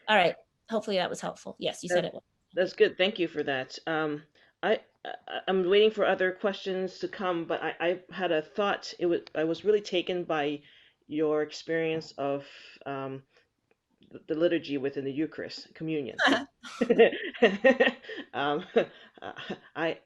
All right. Hopefully that was helpful. Yes, you said it was. That's good. Thank you for that. I'm waiting for other questions to come, but I had a thought. I was really taken by your experience of the liturgy within the Eucharist, communion. um, I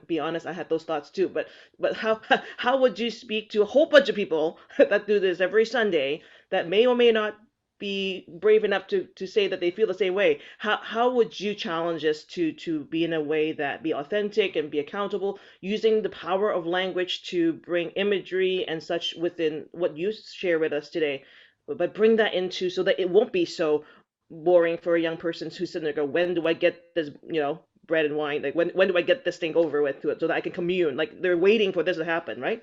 be honest, I had those thoughts too. But how would you speak to a whole bunch of people that do this every Sunday that may or may not be brave enough to say that they feel the same way? How would you challenge us to be in a way that be authentic and be accountable, using the power of language to bring imagery and such within what you share with us today, but bring that into so that it won't be so boring for a young person who's sitting there go, when do I get this, bread and wine? Like, when do I get this thing over with to it so that I can commune? Like, they're waiting for this to happen, right?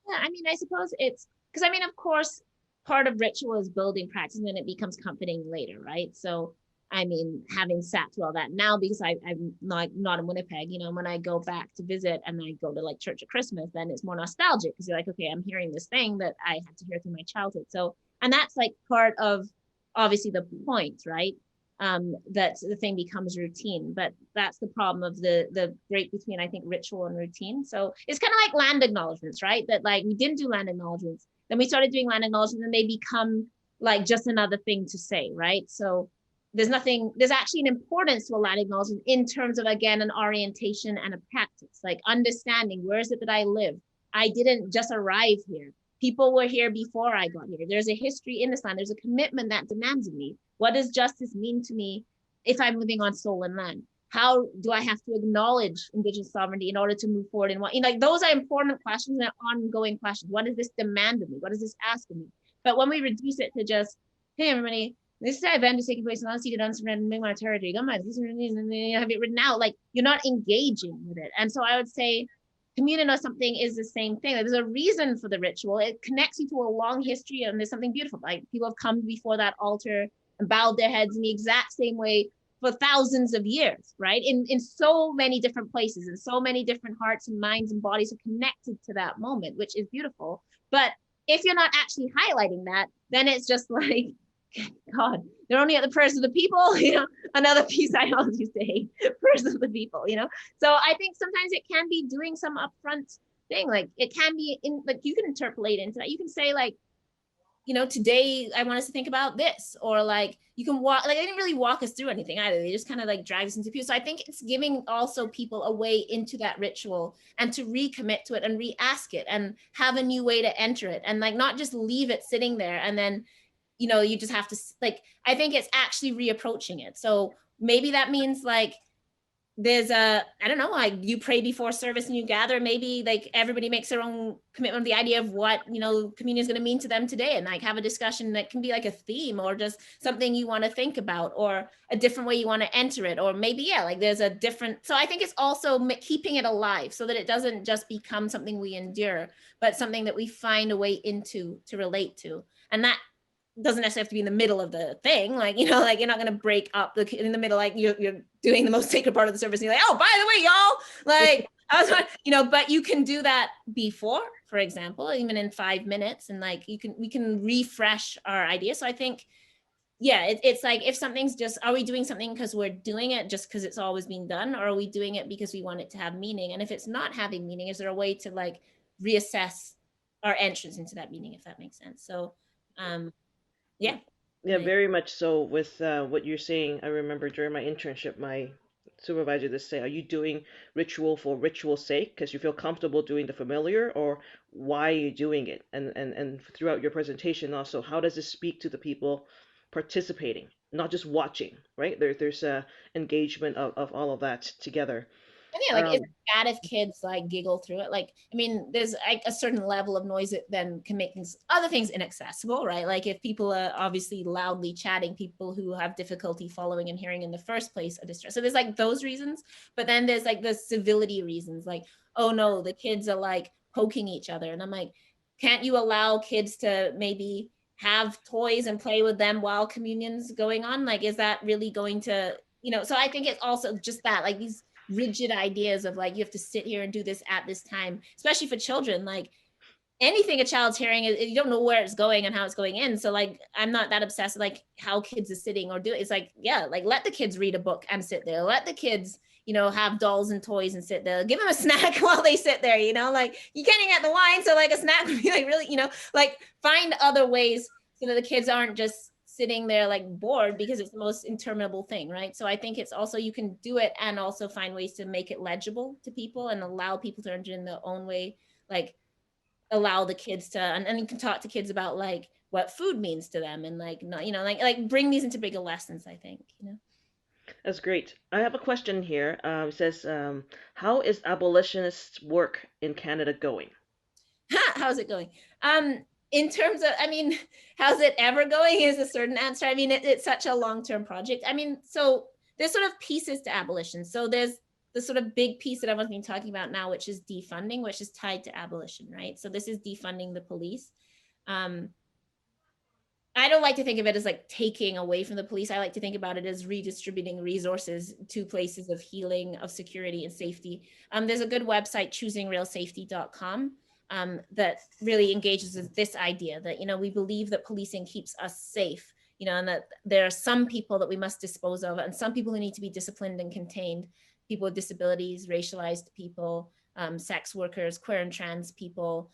Yeah, I suppose it's because of course, part of ritual is building practice, and then it becomes comforting later, right? So, having sat through all that now, because I'm not in Winnipeg, when I go back to visit and I go to like church at Christmas, then it's more nostalgic because you're like, okay, I'm hearing this thing that I had to hear through my childhood. So, and that's like part of obviously the point, right? That the thing becomes routine, but that's the problem of the break between, I think, ritual and routine. So it's kind of like land acknowledgements, right? That like we didn't do land acknowledgements, then we started doing land acknowledgements, and they become like just another thing to say, right? So there's actually an importance to a land acknowledgement in terms of, again, an orientation and a practice, like understanding where is it that I live. I didn't just arrive here. People were here before I got here. There's a history in this land. There's a commitment that demands of me. What does justice mean to me if I'm living on stolen land? How do I have to acknowledge Indigenous sovereignty in order to move forward? And like those are important questions and ongoing questions. What does this demand of me? What does this ask of me? But when we reduce it to just, hey, everybody, this event is taking place in unceded, unsurrendered Mi'kmaq territory. Have it written out. Like, you're not engaging with it. And so I would say communion or something is the same thing. There's a reason for the ritual. It connects you to a long history, and there's something beautiful. Like, people have come before that altar and bowed their heads in the exact same way for thousands of years, right? In so many different places, and so many different hearts and minds and bodies are connected to that moment, which is beautiful. But if you're not actually highlighting that, then it's just like, God, they're only at the prayers of the people, another piece I always used to hate, prayers of the people, So I think sometimes it can be doing some upfront thing. Like, it can be like, you can interpolate into that. You can say like, today I want us to think about this, or like, you can walk, like, they didn't really walk us through anything either. They just kind of like drag us into pew. So I think it's giving also people a way into that ritual and to recommit to it and re-ask it and have a new way to enter it, and like, not just leave it sitting there and then you just have to, like, I think it's actually reapproaching it. So maybe that means like there's I don't know, like, you pray before service and you gather, maybe like everybody makes their own commitment, the idea of what communion is going to mean to them today, and like have a discussion that can be like a theme, or just something you want to think about, or a different way you want to enter it, or maybe like there's a different. So I think it's also keeping it alive so that it doesn't just become something we endure, but something that we find a way into to relate to. And that doesn't necessarily have to be in the middle of the thing, like, like, you're not going to break up in the middle, like you're doing the most sacred part of the service and you're like, oh, by the way, y'all, like, I was, but you can do that before, for example, even in 5 minutes, and like we can refresh our ideas. So I think, yeah, it's like, if something's just, are we doing something because we're doing it just because it's always been done, or are we doing it because we want it to have meaning? And if it's not having meaning, is there a way to like reassess our entrance into that meaning, if that makes sense? So yeah, very much so. With what you're saying, I remember during my internship, my supervisor just say, are you doing ritual for ritual's sake because you feel comfortable doing the familiar, or why are you doing it? And throughout your presentation also, how does this speak to the people participating, not just watching, right? There's a engagement of all of that together. And yeah, like, it's bad if kids like giggle through it. Like, I mean, there's like a certain level of noise that then can make other things inaccessible, right? Like if people are obviously loudly chatting, people who have difficulty following and hearing in the first place are distressed. So there's like those reasons, but then there's like the civility reasons, like, oh no, the kids are like poking each other. And I'm like, can't you allow kids to maybe have toys and play with them while communion's going on? Like, is that really going to, so I think it's also just that, like, these rigid ideas of like, you have to sit here and do this at this time, especially for children. Like, anything a child's hearing, you don't know where it's going and how it's going in. So like, I'm not that obsessed with like how kids are sitting or do it. It's like, yeah, like let the kids read a book and sit there. Let the kids, have dolls and toys and sit there. Give them a snack while they sit there, like you can't even get the wine. So like a snack would be like really, like find other ways so that the kids aren't just sitting there like bored, because it's the most interminable thing, right? So I think it's also, you can do it and also find ways to make it legible to people and allow people to enter in their own way, like allow the kids to, and you can talk to kids about like what food means to them and like, not, like bring these into bigger lessons, I think, That's great. I have a question here. It says, how is abolitionist work in Canada going? How's it going? In terms of, how's it ever going is a certain answer. It's such a long-term project. So there's sort of pieces to abolition. So there's the sort of big piece that everyone's been talking about now, which is defunding, which is tied to abolition, right? So this is defunding the police. I don't like to think of it as like taking away from the police. I like to think about it as redistributing resources to places of healing, of security and safety. There's a good website, choosingrealsafety.com, that really engages with this idea that, we believe that policing keeps us safe, and that there are some people that we must dispose of and some people who need to be disciplined and contained, people with disabilities, racialized people, sex workers, queer and trans people,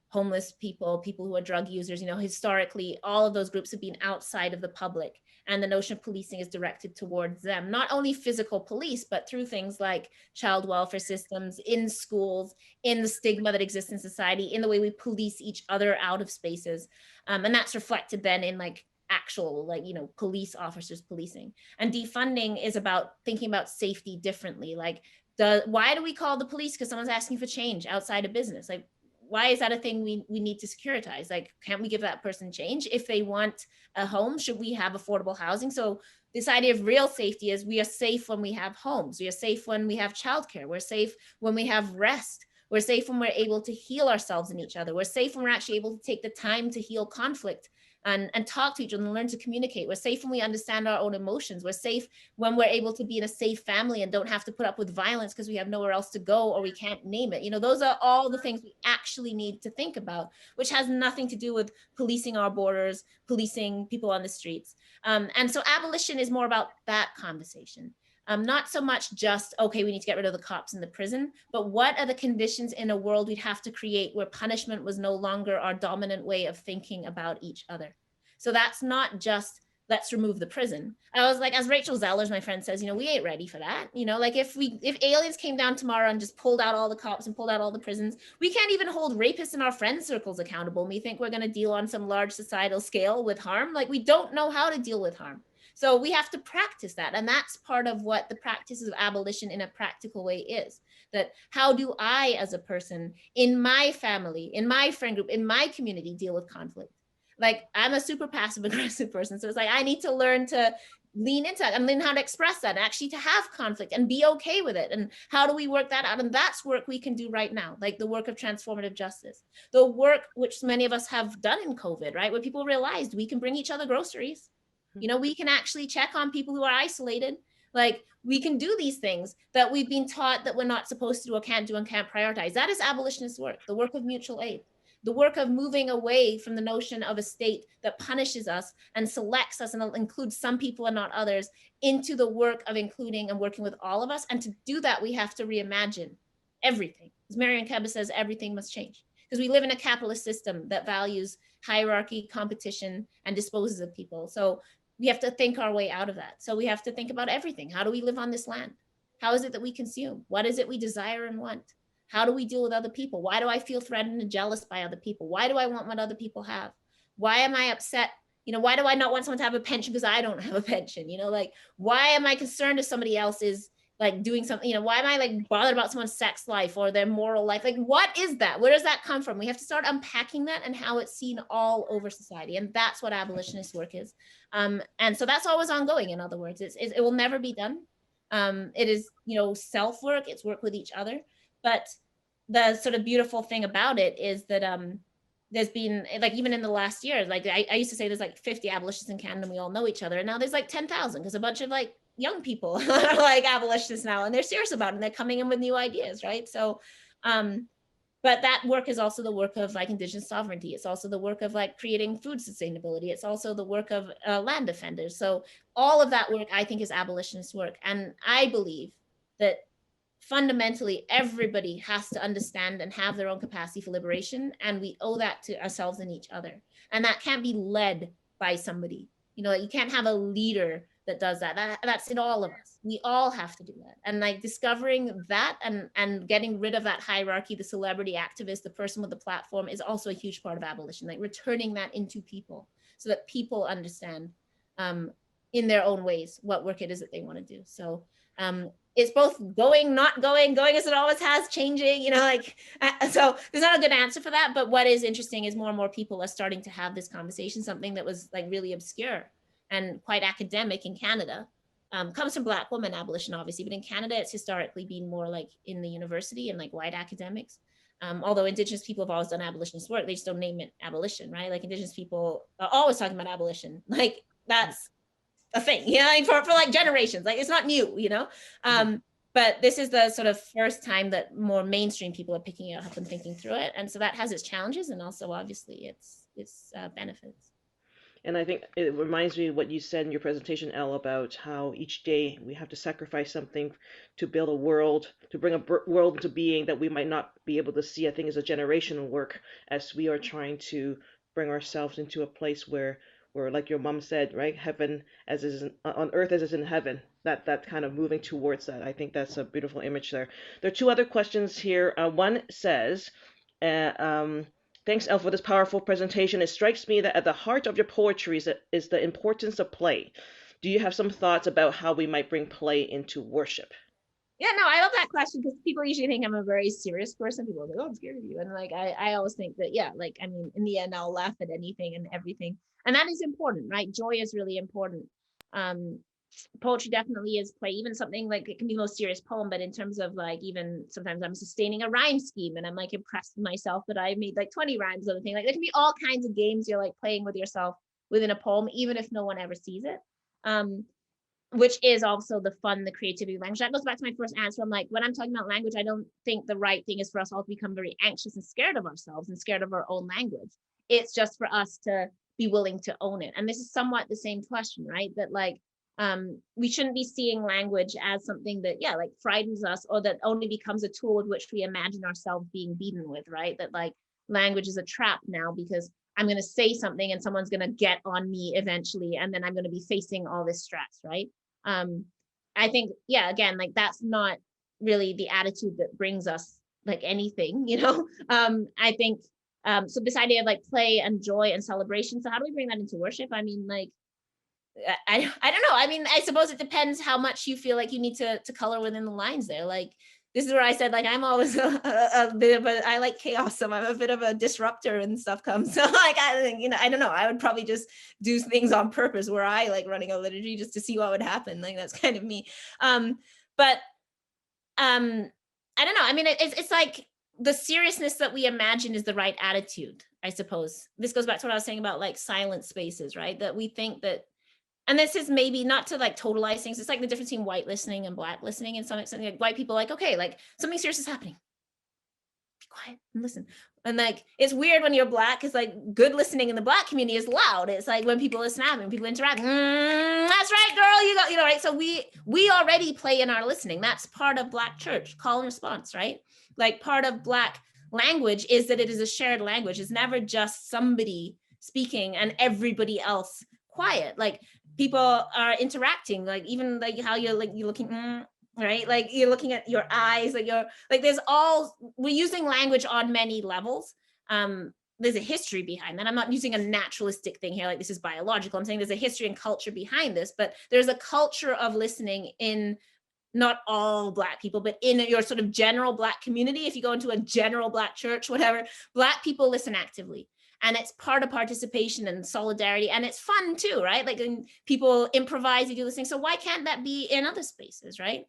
homeless people, people who are drug users. Historically, all of those groups have been outside of the public, and the notion of policing is directed towards them, not only physical police, but through things like child welfare systems, in schools, in the stigma that exists in society, in the way we police each other out of spaces. And that's reflected then in like actual, like, police officers policing. And defunding is about thinking about safety differently. Like, why do we call the police? Because someone's asking for change outside of business. Like, why is that a thing we need to securitize? Like, can't we give that person change? If they want a home, should we have affordable housing? So this idea of real safety is we are safe when we have homes. We are safe when we have childcare. We're safe when we have rest. We're safe when we're able to heal ourselves and each other. We're safe when we're actually able to take the time to heal conflict and talk to each other and learn to communicate. We're safe when we understand our own emotions. We're safe when we're able to be in a safe family and don't have to put up with violence because we have nowhere else to go or we can't name it. Those are all the things we actually need to think about, which has nothing to do with policing our borders, policing people on the streets. And so abolition is more about that conversation. Not so much just, okay, we need to get rid of the cops in the prison, but what are the conditions in a world we'd have to create where punishment was no longer our dominant way of thinking about each other? So that's not just, let's remove the prison. I was like, as Rachel Zellers, my friend, says, we ain't ready for that. Like if aliens came down tomorrow and just pulled out all the cops and pulled out all the prisons, we can't even hold rapists in our friend circles accountable. And we think we're going to deal on some large societal scale with harm. Like, we don't know how to deal with harm. So we have to practice that. And that's part of what the practice of abolition in a practical way is. That how do I, as a person, in my family, in my friend group, in my community, deal with conflict? Like, I'm a super passive aggressive person. So it's like, I need to learn to lean into that and learn how to express that and actually to have conflict and be okay with it. And how do we work that out? And that's work we can do right now, like the work of transformative justice, the work which many of us have done in COVID, right? Where people realized we can bring each other groceries. We can actually check on people who are isolated. Like, we can do these things that we've been taught that we're not supposed to do or can't do and can't prioritize. That is abolitionist work, the work of mutual aid, the work of moving away from the notion of a state that punishes us and selects us and includes some people and not others, into the work of including and working with all of us. And to do that, we have to reimagine everything. As Marion Keba says, everything must change. Because we live in a capitalist system that values hierarchy, competition, and disposes of people. So we have to think our way out of that. So we have to think about everything. How do we live on this land? How is it that we consume? What is it we desire and want? How do we deal with other people? Why do I feel threatened and jealous by other people? Why do I want what other people have? Why am I upset? Why do I not want someone to have a pension because I don't have a pension? Like, why am I concerned if somebody else is like doing something, you know, why am I like bothered about someone's sex life or their moral life? Like, what is that? Where does that come from? We have to start unpacking that and how it's seen all over society. And that's what abolitionist work is. And so that's always ongoing. In other words, it will never be done. It is, you know, self-work, it's work with each other. But the sort of beautiful thing about it is that there's been, like, even in the last year, like I used to say there's like 50 abolitionists in Canada and we all know each other. And now there's like 10,000 because a bunch of like young people are like abolitionists now and they're serious about it and they're coming in with new ideas, right? So, but that work is also the work of like Indigenous sovereignty. It's also the work of like creating food sustainability. It's also the work of land defenders. So all of that work, I think, is abolitionist work. And I believe that fundamentally everybody has to understand and have their own capacity for liberation, and we owe that to ourselves and each other. And that can't be led by somebody. You know, you can't have a leader that does that. That's in all of us. We all have to do that. And like discovering that and getting rid of that hierarchy, the celebrity activist, the person with the platform, is also a huge part of abolition, like returning that into people so that people understand in their own ways what work it is that they want to do. So it's both going, not going, going as it always has, changing, you know, like, so there's not a good answer for that. But what is interesting is more and more people are starting to have this conversation, something that was like really obscure and quite academic in Canada. Comes from Black women abolition, obviously, but in Canada, it's historically been more like in the university and like white academics. Although Indigenous people have always done abolitionist work, they just don't name it abolition, right? Like Indigenous people are always talking about abolition. Like that's a thing, you know, for like generations, like it's not new, you know? But this is the sort of first time that more mainstream people are picking it up and thinking through it. And so that has its challenges and also obviously its benefits. And I think it reminds me of what you said in your presentation, Elle, about how each day we have to sacrifice something to build a world, to bring a world into being that we might not be able to see. I think is a generational work as we are trying to bring ourselves into a place where like your mom said, right, heaven as is on earth as is in heaven. That kind of moving towards that. I think that's a beautiful image there. There are two other questions here. One says, thanks, Elle, for this powerful presentation. It strikes me that at the heart of your poetry is the importance of play. Do you have some thoughts about how we might bring play into worship? Yeah, no, I love that question because people usually think I'm a very serious person. People are like, oh, I'm scared of you. And like, I always think that, yeah, like, I mean, in the end, I'll laugh at anything and everything. And that is important, right? Joy is really important. Poetry definitely is play, even something like it can be the most serious poem, but in terms of like, even sometimes I'm sustaining a rhyme scheme and I'm like impressed with myself that I made like 20 rhymes on the thing. Like there can be all kinds of games you're like playing with yourself within a poem, even if no one ever sees it. Which is also the fun, the creativity of language. That goes back to my first answer. I'm like, when I'm talking about language, I don't think the right thing is for us all to become very anxious and scared of ourselves and scared of our own language. It's just for us to be willing to own it. And this is somewhat the same question, right? That like, we shouldn't be seeing language as something that, yeah, like frightens us or that only becomes a tool with which we imagine ourselves being beaten with, right? That like language is a trap now because I'm going to say something and someone's going to get on me eventually. And then I'm going to be facing all this stress, right? I think, yeah, again, like that's not really the attitude that brings us like anything, you know? I think, so this idea of like play and joy and celebration. So how do we bring that into worship? I mean, like, I don't know. I mean, I suppose it depends how much you feel like you need to color within the lines there. Like, this is where I said, like, I'm always a bit of I like chaos. So I'm a bit of a disruptor and stuff comes. So like, I think, you know, I don't know. I would probably just do things on purpose where I like running a liturgy just to see what would happen. Like, that's kind of me. But I don't know. I mean, it's like the seriousness that we imagine is the right attitude, I suppose. This goes back to what I was saying about like silent spaces, right? That we think that, and this is maybe not to like totalize things. It's like the difference between white listening and black listening in some extent. Like white people are like, okay, like something serious is happening. Be quiet and listen. And like, it's weird when you're black because like good listening in the black community is loud. It's like when people listen out and people interact, that's right, girl, you know, right? So we already play in our listening. That's part of black church, call and response, right? Like part of black language is that it is a shared language. It's never just somebody speaking and everybody else quiet. Like people are interacting, like even like how you're looking, right? Like you're looking at your eyes, like you're like, we're using language on many levels. There's a history behind that. I'm not using a naturalistic thing here, like this is biological. I'm saying there's a history and culture behind this, but there's a culture of listening in not all Black people, but in your sort of general Black community, if you go into a general Black church, whatever, Black people listen actively. And it's part of participation and solidarity. And it's fun too, right? Like when people improvise, you do this thing. So why can't that be in other spaces, right?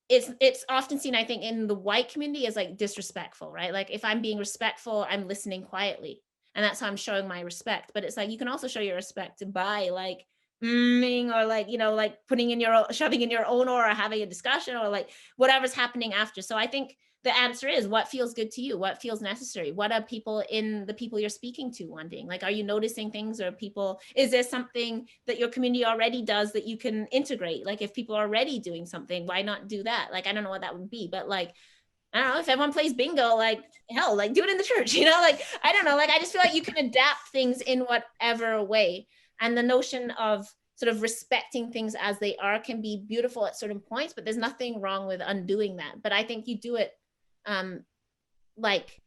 It's often seen, I think, in the white community as like disrespectful, right? Like if I'm being respectful, I'm listening quietly. And that's how I'm showing my respect. But it's like, you can also show your respect by like, or like, you know, like putting in your, shoving in your own aura, having a discussion or like whatever's happening after. So I think the answer is what feels good to you, what feels necessary, what are people in the people you're speaking to wanting? Like, are you noticing things or people, is there something that your community already does that you can integrate? Like if people are already doing something, why not do that? Like, I don't know what that would be, but like, I don't know, if everyone plays bingo, like hell, like do it in the church, you know, like, I don't know, like, I just feel like you can adapt things in whatever way. And the notion of sort of respecting things as they are can be beautiful at certain points, but there's nothing wrong with undoing that. But I think you do it like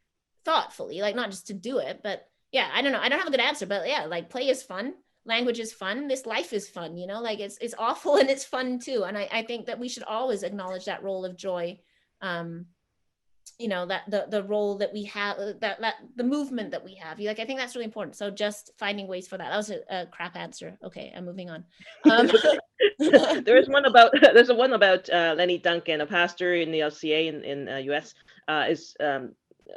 thoughtfully, like not just to do it, but yeah, I don't know. I don't have a good answer, but yeah, like play is fun. Language is fun. This life is fun, you know, like it's awful and it's fun too. And I think that we should always acknowledge that role of joy. You know, that the role that we have, that the movement that we have. Like, I think that's really important. So just finding ways for that. That was a crap answer. Okay, I'm moving on. There's one about Lenny Duncan, a pastor in the LCA in US.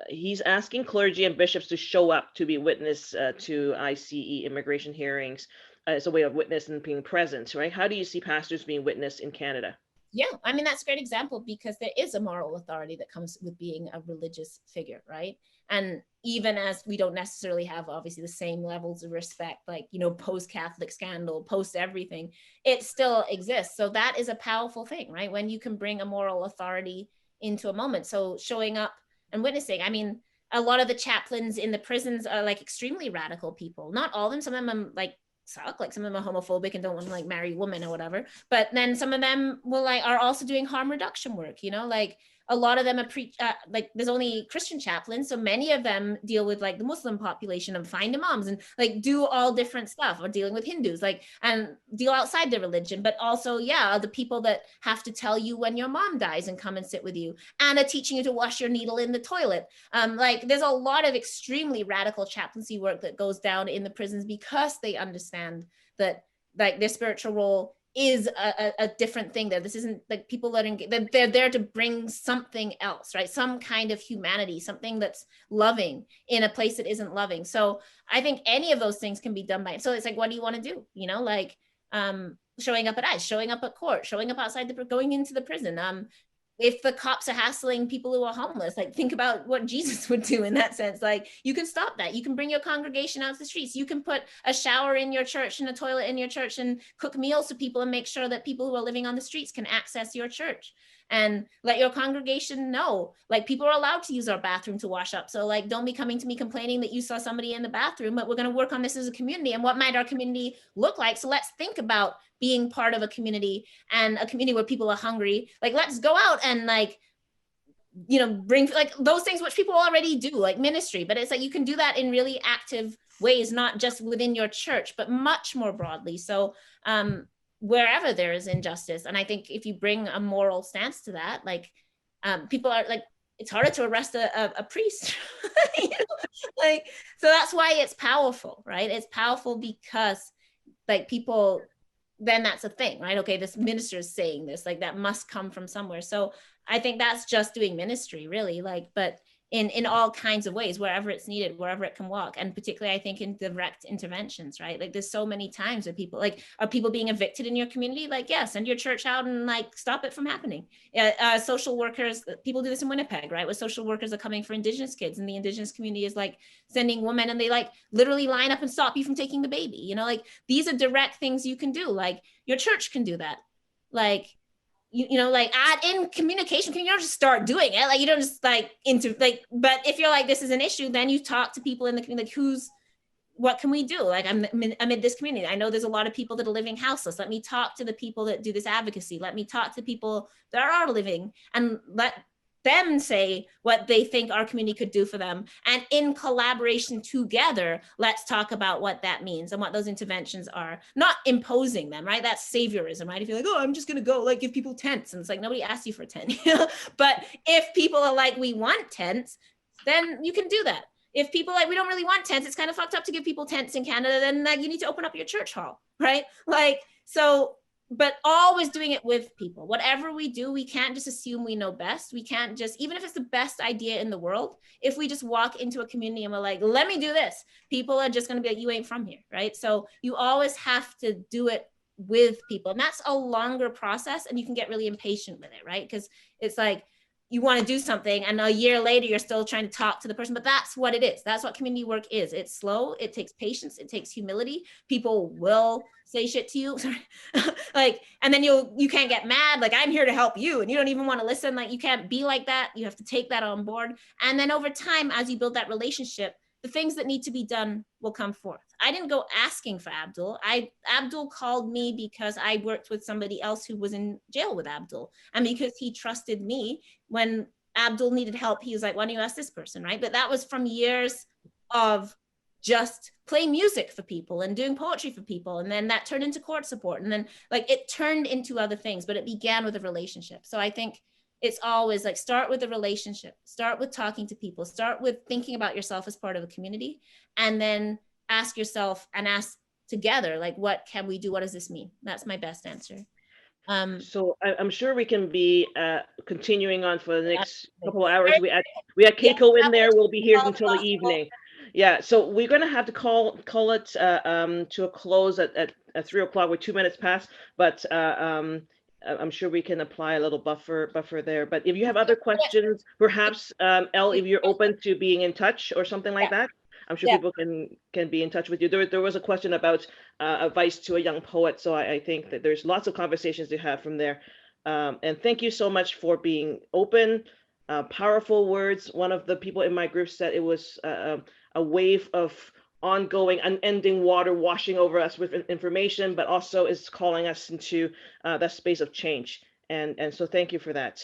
He's asking clergy and bishops to show up to be witness to ICE immigration hearings as a way of witness and being present, right? How do you see pastors being witnessed in Canada? Yeah, I mean, that's a great example because there is a moral authority that comes with being a religious figure, right? And even as we don't necessarily have obviously the same levels of respect, like, you know, post-Catholic scandal, post everything, it still exists. So that is a powerful thing, right? When you can bring a moral authority into a moment. So showing up and witnessing, I mean, a lot of the chaplains in the prisons are like extremely radical people. Not all of them, some of them like suck, like some of them are homophobic and don't want to like marry women or whatever, but then some of them will like are also doing harm reduction work, you know, like a lot of them are like there's only Christian chaplains, so many of them deal with like the Muslim population and find imams and like do all different stuff, or dealing with Hindus, like, and deal outside their religion, but also the people that have to tell you when your mom dies and come and sit with you, and are teaching you to wash your needle in the toilet. Like there's a lot of extremely radical chaplaincy work that goes down in the prisons because they understand that like their spiritual role is a different thing there. This isn't like people that they're there to bring something else, right? Some kind of humanity, something that's loving in a place that isn't loving. So I think any of those things can be done by, so it's like, what do you want to do? You know, like showing up at ICE, showing up at court, showing up outside going into the prison. If the cops are hassling people who are homeless, like think about what Jesus would do in that sense. Like you can stop that. You can bring your congregation out to the streets. You can put a shower in your church and a toilet in your church and cook meals to people and make sure that people who are living on the streets can access your church, and let your congregation know, like people are allowed to use our bathroom to wash up. So like, don't be coming to me complaining that you saw somebody in the bathroom, but we're going to work on this as a community. And what might our community look like? So let's think about being part of a community, and a community where people are hungry. Like, let's go out and like, you know, bring like those things which people already do, like ministry, but it's like you can do that in really active ways, not just within your church, but much more broadly. So wherever there is injustice. And I think if you bring a moral stance to that, like people are like, it's harder to arrest a priest. You know? Like, so that's why it's powerful, right? It's powerful because like people, then that's a thing, right? Okay, this minister is saying this, like that must come from somewhere. So I think that's just doing ministry really, like, but in all kinds of ways, wherever it's needed, wherever it can walk. And particularly I think in direct interventions, right? Like there's so many times where people like, are people being evicted in your community? Like, yeah, send your church out and like stop it from happening. Social workers, people do this in Winnipeg, right? Where social workers are coming for Indigenous kids, and the Indigenous community is like sending women, and they like literally line up and stop you from taking the baby. You know, like these are direct things you can do. Like your church can do that. Like, you know, like add in communication. You don't just start doing it. Like you don't just like but if you're like, this is an issue, then you talk to people in the community, like what can we do? Like I'm in this community. I know there's a lot of people that are living houseless. Let me talk to the people that do this advocacy. Let me talk to people that are living, and let them say what they think our community could do for them. And in collaboration together, let's talk about what that means and what those interventions are, not imposing them, right? That's saviorism, right? If you're like, oh, I'm just going to go like give people tents. And it's like, nobody asked you for a tent. But if people are like, we want tents, then you can do that. If people like, we don't really want tents, it's kind of fucked up to give people tents in Canada, then like you need to open up your church hall, right? Like, so, but always doing it with people. Whatever we do, we can't just assume we know best. We can't just, even if it's the best idea in the world, if we just walk into a community and we're like, let me do this, people are just going to be like, you ain't from here, right? So you always have to do it with people. And that's a longer process, and you can get really impatient with it, right? Because it's like, you want to do something and a year later you're still trying to talk to the person, but that's what it is. That's what community work is. It's slow, it takes patience, it takes humility. People will say shit to you. Like, and then you can't get mad, like, I'm here to help you and you don't even want to listen. Like, you can't be like that. You have to take that on board. And then over time, as you build that relationship, the things that need to be done will come forth. I didn't go asking for Abdul. Abdul called me because I worked with somebody else who was in jail with Abdul. And because he trusted me, when Abdul needed help, he was like, why don't you ask this person, right? But that was from years of just playing music for people and doing poetry for people. And then that turned into court support. And then like it turned into other things, but it began with a relationship. So I think it's always like, start with a relationship, start with talking to people, start with thinking about yourself as part of a community, and then ask yourself and ask together, like, what can we do? What does this mean? That's my best answer. So I'm sure we can be continuing on for the next couple of hours. We had Keiko in there. We'll be here until the evening. Yeah, so we're going to have to call it to a close at 3 o'clock. We're 2 minutes past, but I'm sure we can apply a little buffer there. But if you have other questions, perhaps Elle, if you're open to being in touch or something like that, I'm sure people can be in touch with you. There was a question about advice to a young poet, so I think that there's lots of conversations to have from there. And thank you so much for being open, powerful words. One of the people in my group said it was a wave of ongoing, unending water washing over us with information, but also is calling us into that space of change. And so thank you for that.